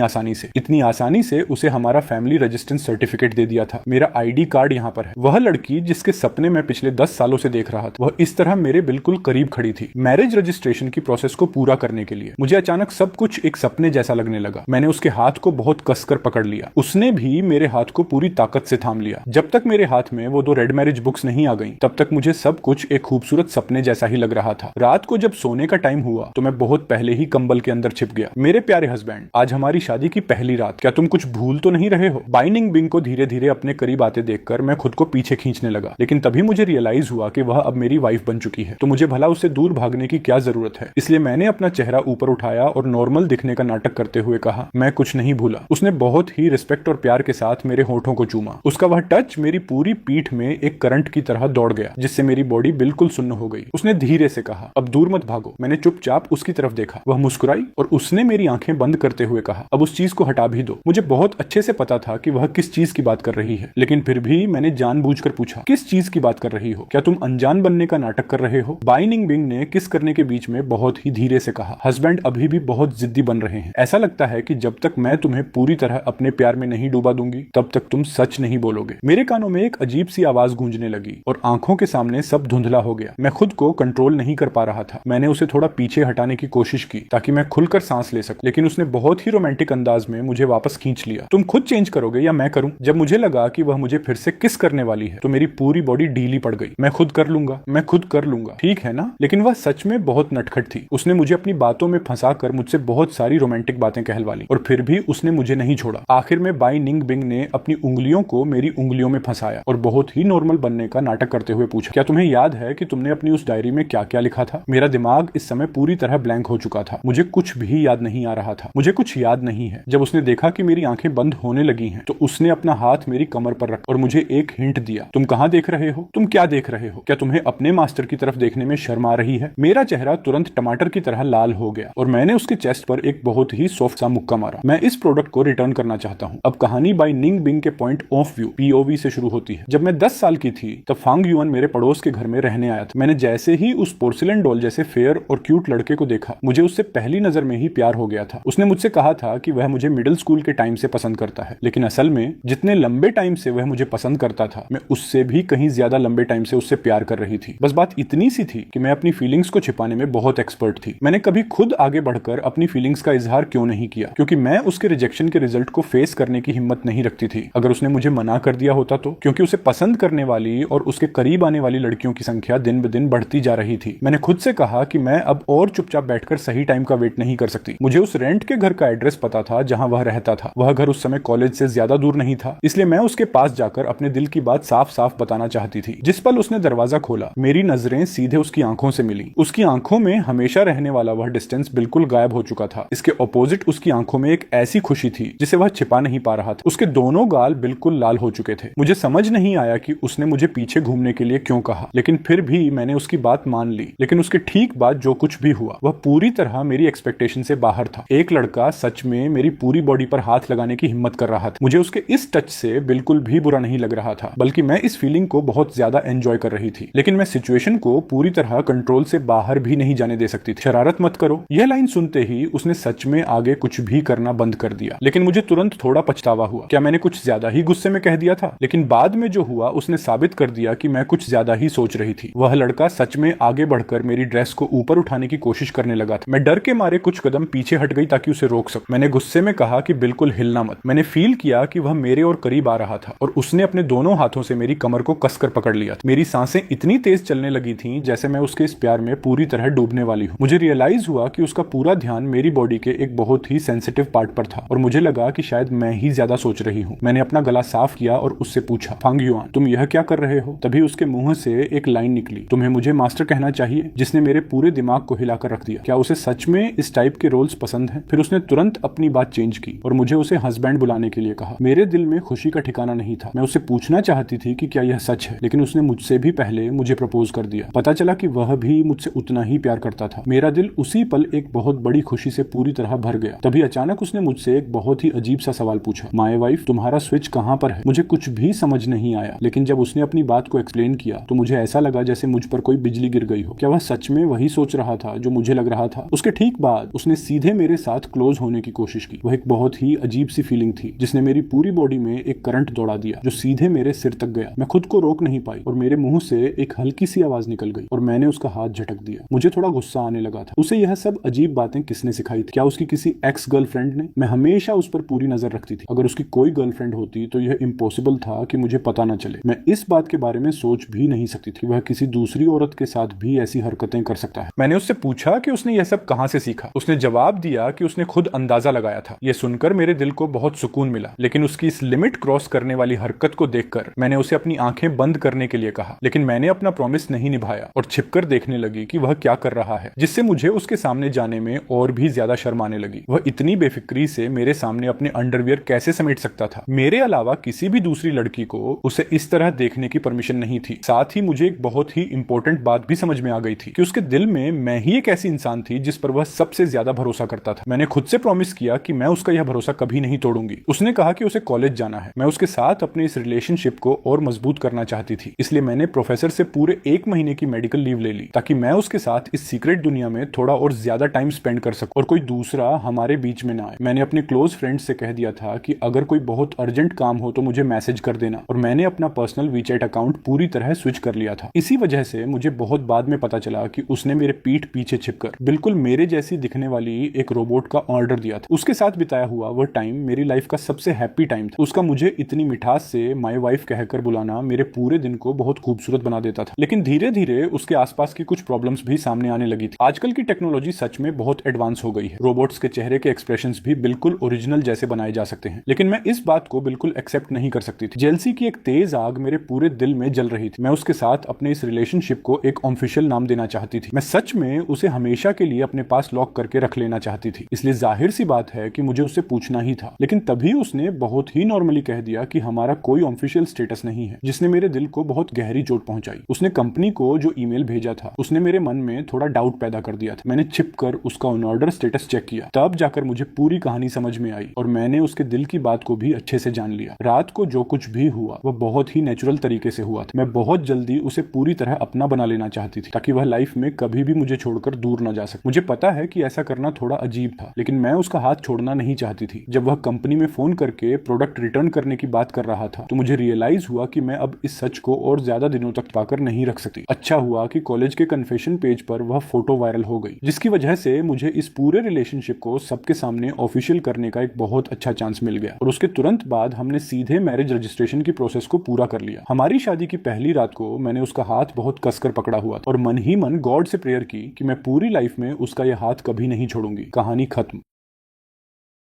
आसानी से उसे हमारा फैमिली रजिस्ट्रेशन सर्टिफिकेट दे दिया था। मेरा आईडी कार्ड यहाँ पर है। वह लड़की जिसके सपने मैं पिछले 10 सालों से देख रहा था, वह इस तरह मेरे बिल्कुल करीब खड़ी थी। मैरिज रजिस्ट्रेशन की प्रोसेस को पूरा करने के लिए मुझे अचानक सब कुछ एक सपने जैसा लगने लगा। मैंने उसके हाथ को बहुत कसकर पकड़ लिया। उसने भी मेरे हाथ को पूरी ताकत से थाम लिया। जब तक मेरे हाथ में वो 2 रेड मैरिज बुक्स नहीं आ गई, तब तक मुझे सब कुछ एक खूबसूरत सपने जैसा ही लग रहा था। रात को जब सोने का टाइम हुआ तो मैं बहुत पहले ही कंबल के अंदर छिप गया। मेरे प्यारे हस्बैंड, आज हमारी शादी की पहली रात, क्या तुम कुछ भूल तो नहीं रहे हो? बाइनिंग बिंग को धीरे धीरे अपने करीब आते देखकर मैं खुद को पीछे खींचने लगा, लेकिन तभी मुझे रियलाइज हुआ कि वह अब मेरी वाइफ बन चुकी है, तो मुझे भला उससे दूर भागने की क्या जरूरत है। इसलिए मैंने अपना चेहरा ऊपर उठाया और नॉर्मल दिखने का नाटक करते हुए कहा, मैं कुछ नहीं भूला। उसने बहुत ही रिस्पेक्ट और प्यार के साथ मेरे होठों को चूमा। उसका वह टच मेरी पूरी पीठ में एक करंट की तरह दौड़ गया, जिससे मेरी बॉडी बिल्कुल सुन्न हो गई। उसने धीरे से कहा, अब दूर मत भागो। मैंने चुपचाप उसकी तरफ देखा। वह मुस्कुराई और उसने मेरी आंखें बंद करते हुए कहा, अब उस चीज को हटा भी दो। मुझे बहुत अच्छे से पता था कि वह किस चीज की बात कर रही है, लेकिन फिर भी मैंने जानबूझकर पूछा, किस चीज की बात कर रही हो? क्या तुम अनजान बनने का नाटक कर रहे हो? बाइनिंग बिंग ने किस करने के बीच में बहुत ही धीरे से कहा, हस्बैंड अभी भी बहुत जिद्दी बन रहे हैं। ऐसा लगता है कि जब तक मैं तुम्हें पूरी तरह अपने प्यार में नहीं डूबा दूंगी, तब तक तुम सच नहीं बोलोगे। मेरे कानों में एक अजीब सी आवाज गूंजने लगी और आंखों के सामने सब धुंधला हो गया। मैं खुद को कंट्रोल नहीं कर पा रहा था। मैंने उसे थोड़ा पीछे हटाने की कोशिश की ताकि मैं खुलकर सांस ले सकूं, लेकिन उसने बहुत ही रोमांटिक अंदाज में मुझे वापस खींच लिया। तुम खुद चेंज करोगे या मैं करूं? जब मुझे लगा कि वह मुझे फिर से किस करने वाली है तो मेरी पूरी बॉडी ढीली पड़ गई। मैं खुद कर लूंगा, ठीक है ना? लेकिन वह सच में बहुत नटखट थी। उसने मुझे अपनी बातों में फंसाकर मुझसे बहुत सारी रोमांटिक बातें कहलवा ली और फिर भी उसने मुझे नहीं छोड़ा। आखिर में बाइनिंग बिंग ने अपनी उंगलियों को मेरी उंगलियों में फंसाया और बहुत ही नॉर्मल बनने का नाटक करते हुए पूछा, क्या तुम्हें याद है कि तुमने अपनी उस डायरी में क्या क्या लिखा था? मेरा दिमाग इस समय पूरी तरह ब्लैंक हो चुका था। मुझे कुछ भी याद नहीं आ रहा था। मुझे कुछ याद नहीं है। जब उसने देखा कि मेरी आंखें बंद होने लगी हैं, तो उसने अपना हाथ मेरी कमर पर रखा और मुझे एक हिंट दिया, तुम कहां देख रहे हो? तुम क्या देख रहे हो? क्या तुम्हें अपने मास्टर की तरफ देखने में शर्म आ रही है? मेरा चेहरा तुरंत टमाटर की तरह लाल हो गया और मैंने उसके चेस्ट पर एक बहुत ही सॉफ्ट सा मुक्का मारा। मैं इस प्रोडक्ट को रिटर्न करना चाहता हूँ। अब कहानी बाय निंग बिंग के पॉइंट ऑफ व्यू पीओवी से शुरू होती है। जब मैं 10 साल की थी तब फांग युअन मेरे पड़ोस के घर में रहने आया था। मैंने जैसे ही उस पोर्सिलेन डॉल जैसे फेयर और क्यूट लड़के को देखा, मुझे उससे पहली नजर में ही प्यार हो गया था। उसने मुझसे कहा था कि वह मुझे मिडिल स्कूल के टाइम से पसंद करता है, लेकिन असल में जितने लंबे टाइम से वह मुझे पसंद करता था, मैं उससे भी कहीं ज्यादा लंबे टाइम से उससे प्यार कर रही थी। बस बात इतनी सी थी कि मैं अपनी फीलिंग्स को छिपाने में बहुत एक्सपर्ट थी। मैंने कभी खुद आगे बढ़कर अपनी फीलिंग्स का इजहार क्यों नहीं किया? क्योंकि मैं उसके रिजेक्शन के रिजल्ट को फेस करने की हिम्मत नहीं रखती थी। अगर उसने मुझे मना कर दिया होता तो? क्योंकि उसे पसंद करने वाली और उसके करीब आने वाली लड़कियों की संख्या दिन ब दिन बढ़ती जा रही थी। मैंने खुद से कहा कि मैं अब और चुपचाप बैठकर सही टाइम का वेट नहीं कर सकती। मुझे उस रेंट के घर का एड्रेस पता था जहां वह रहता था। वह घर उस समय कॉलेज से ज्यादा दूर नहीं था, इसलिए मैं उसके पास जाकर अपने दिल की बात साफ साफ बताना चाहती थी। जिस पल उसने दरवाजा खोला, मेरी नजरें सीधे उसकी आंखों से मिली। उसकी आंखों में हमेशा रहने वाला वह डिस्टेंस बिल्कुल गायब हो चुका था। इसके ऑपोजिट उसकी आंखों में एक ऐसी खुशी थी जिसे वह छिपा नहीं पा रहा था। उसके दोनों गाल बिल्कुल लाल हो चुके थे। मुझे समझ नहीं आया कि उसने मुझे पीछे घूमने के लिए क्यों कहा, लेकिन फिर भी मैंने उसकी बात मान ली। लेकिन उसके ठीक बाद जो कुछ भी हुआ वह पूरी तरह मेरी एक्सपेक्टेशन से बाहर था। एक लड़का सच में मेरी पूरी बॉडी पर हाथ लगाने की हिम्मत कर रहा था। मुझे उसके इस टच से बिल्कुल भी बुरा नहीं लग रहा था, बल्कि मैं इस फीलिंग को बहुत ज्यादा एंजॉय कर रही थी। लेकिन मैं सिचुएशन को पूरी तरह कंट्रोल से बाहर भी नहीं जाने दे सकती थी। शरारत मत करो, यह लाइन सुनते ही उसने सच में आगे कुछ भी करना बंद कर दिया। लेकिन मुझे तुरंत थोड़ा पछतावा हुआ। क्या मैंने कुछ ज्यादा ही गुस्से में कह दिया था? लेकिन बाद में जो हुआ उसने साबित कर दिया कि मैं कुछ ज्यादा ही सोच रही थी। वह लड़का सच में आगे बढ़कर मेरी ड्रेस को ऊपर उठाने की कोशिश करने लगा था। मैं डर के मारे कुछ कदम पीछे हट गई ताकि उसे रोक सकूं। मैंने गुस्से में कहा कि बिल्कुल हिलना मत। मैंने फील किया कि वह मेरे और करीब आ रहा था और उसने अपने दोनों हाथों से मेरी कमर को कसकर पकड़ लिया था। मेरी सांसें इतनी इतनी तेज चलने लगी थी जैसे मैं उसके इस प्यार में पूरी तरह डूबने वाली हूँ। मुझे रियलाइज हुआ कि उसका पूरा ध्यान मेरी बॉडी के एक बहुत ही सेंसिटिव पार्ट पर था और मुझे लगा कि शायद मैं ही ज्यादा सोच रही हूँ। मैंने अपना गला साफ किया और उससे पूछा, फांग युआन, तुम यह क्या कर रहे हो? तभी उसके मुंह से एक लाइन निकली, तुम्हें मुझे मास्टर कहना चाहिए, जिसने मेरे पूरे दिमाग को हिलाकर रख दिया। क्या उसे सच में इस टाइप के रोल्स पसंद हैं? फिर उसने तुरंत अपनी बात चेंज की और मुझे उसे हस्बैंड बुलाने के लिए कहा। मेरे दिल में खुशी का ठिकाना नहीं था। मैं उससे पूछना चाहती थी कि क्या यह सच है, लेकिन उसने मुझसे भी पहले मुझे प्रपोज कर दिया। पता चला कि वह भी मुझसे उतना ही प्यार करता था। मेरा दिल उसी पल एक बहुत बड़ी खुशी से पूरी तरह भर गया। तभी अचानक उसने मुझसे एक बहुत ही अजीब सा सवाल पूछा, माय वाइफ, तुम्हारा स्विच कहाँ पर है? मुझे कुछ भी समझ नहीं आया, लेकिन जब उसने अपनी बात को एक्सप्लेन किया तो मुझे ऐसा लगा जैसे मुझ पर कोई बिजली गिर गई हो। क्या वह सच में वही सोच रहा था जो मुझे लग रहा था? उसके ठीक बाद उसने सीधे मेरे साथ क्लोज होने की कोशिश की। वह एक बहुत ही अजीब सी फीलिंग थी जिसने मेरी पूरी बॉडी में एक करंट दौड़ा दिया जो सीधे मेरे सिर तक गया। मैं खुद को रोक नहीं पाई और मेरे मुंह से एक हल्की सी आवाज निकल गई और मैंने उसका हाथ झटक दिया। मुझे थोड़ा गुस्सा आने लगा था। उसे यह सब अजीब बातें किसने सिखाई थी? क्या उसकी किसी एक्स गर्लफ्रेंड ने? मैं हमेशा उस पर पूरी नजर रखती थी। अगर उसकी कोई गर्लफ्रेंड होती तो यह इम्पॉसिबल था कि मुझे पता न चले। मैं इस बात के बारे में सोच भी नहीं सकती थी वह किसी दूसरी औरत के साथ भी ऐसी हरकतें कर सकता है। मैंने उससे पूछा कि उसने यह सब कहां से सीखा। उसने जवाब दिया कि उसने खुद अंदाजा लगाया था। यह सुनकर मेरे दिल को बहुत सुकून मिला, लेकिन उसकी इस लिमिट क्रॉस करने वाली हरकत को देखकर मैंने उसे अपनी आंखें बंद करने के लिए कहा। लेकिन मैंने अपना प्रॉमिस नहीं निभाया और छिपकर देखने लगी कि वह क्या कर रहा है, जिससे मुझे उसके सामने जाने में और भी ज्यादा शर्माने लगी। वह इतनी बेफिक्री से मेरे सामने अपने अंडरवियर कैसे समेट सकता था? मेरे अलावा किसी भी दूसरी लड़की को उसे इस तरह देखने की परमिशन नहीं थी। साथ ही मुझे एक बहुत ही इंपॉर्टेंट बात भी समझ में आ गई थी कि उसके दिल में मैं ही एक ऐसी इंसान थी जिस पर वह सबसे ज्यादा भरोसा करता था। मैंने खुद से प्रॉमिस किया कि मैं उसका यह भरोसा कभी नहीं तोड़ूंगी। उसने कहा कि उसे कॉलेज जाना है। मैं उसके साथ अपने इस रिलेशनशिप को और मजबूत करना चाहती थी, इसलिए मैंने प्रोफेसर से पूरे 1 महीने की मेडिकल लीव ले ली ताकि मैं उसके साथ इस सीक्रेट दुनिया में थोड़ा और ज्यादा टाइम स्पेंड कर सकूं और कोई दूसरा हमारे बीच में ना आए। मैंने अपने क्लोज फ्रेंड से कह दिया था कि अगर कोई बहुत अर्जेंट काम हो तो मुझे मैसेज कर देना, और मैंने अपना पर्सनल वीचैट अकाउंट पूरी तरह स्विच कर लिया था। इसी वजह से मुझे बहुत बाद में पता चला कि उसने मेरे पीठ पीछे छिपकर बिल्कुल मेरे जैसी दिखने वाली एक रोबोट का ऑर्डर दिया था। उसके साथ बिताया हुआ वह टाइम मेरी लाइफ का सबसे हैप्पी टाइम था। उसका मुझे इतनी मिठास से माय वाइफ कहकर बुलाना मेरे पूरे दिन को बहुत खूबसूरत बना देता था। लेकिन धीरे धीरे उसके आसपास की कुछ प्रॉब्लम्स भी सामने आने लगी थी। आजकल की टेक्नोलॉजी सच में बहुत एडवांस हो गई है। रोबोट्स के चेहरे के एक्सप्रेशंस भी बिल्कुल ओरिजिनल जैसे बनाए जा सकते हैं, लेकिन मैं इस बात को बिल्कुल एक्सेप्ट नहीं कर सकती थी। जेलसी की एक तेज आग मेरे पूरे दिल में जल रही थी। मैं उसके साथ अपने इस रिलेशनशिप को एक ऑफिशियल नाम देना चाहती थी। मैं सच में उसे हमेशा के लिए अपने पास लॉक करके रख लेना चाहती थी। इसलिए जाहिर सी बात है कि मुझे उससे पूछना ही था। लेकिन तभी उसने बहुत ही नॉर्मली कह दिया कि हमारा कोई ऑफिशियल स्टेटस नहीं है, जिसने मेरे दिल को बहुत गहरी चोट पहुंचाई। उसने कंपनी को जो ईमेल भेजा था उसने मेरे मन में थोड़ा डाउट पैदा कर दिया था। मैंने छिपकर उसका ऑन ऑर्डर स्टेटस चेक किया, तब जाकर मुझे पूरी कहानी समझ में आई और मैंने उसके दिल की बात को भी अच्छे से जान लिया। रात को जो कुछ भी हुआ वह बहुत ही नेचुरल तरीके से हुआ था। मैं बहुत जल्दी उसे पूरी तरह अपना बना लेना चाहती थी ताकि वह लाइफ में कभी भी मुझे छोड़कर दूर न जा सके। मुझे पता है कि ऐसा करना थोड़ा अजीब था, लेकिन मैं उसका हाथ छोड़ना नहीं चाहती थी। जब वह कंपनी में फोन करके प्रोडक्ट रिटर्न करने की बात कर रहा था तो मुझे रियलाइज हुआ कि मैं अब इस सच को और ज्यादा दिनों तक पाकर नहीं रख सकती। अच्छा हुआ कि कॉलेज के कन्फेशन पेज पर वह फोटो वायरल हो गई, जिसकी वजह से मुझे इस पूरे रिलेशनशिप को सबके सामने ऑफिशियल करने का एक बहुत अच्छा चांस मिल गया। और उसके तुरंत बाद हमने सीधे मैरिज रजिस्ट्रेशन की प्रोसेस को पूरा कर लिया। हमारी शादी की पहली रात को मैंने उसका हाथ बहुत कसकर पकड़ा हुआ था और मन ही मन गॉड से प्रेयर की कि मैं पूरी लाइफ में उसका यह हाथ कभी नहीं छोड़ूंगी। कहानी खत्म।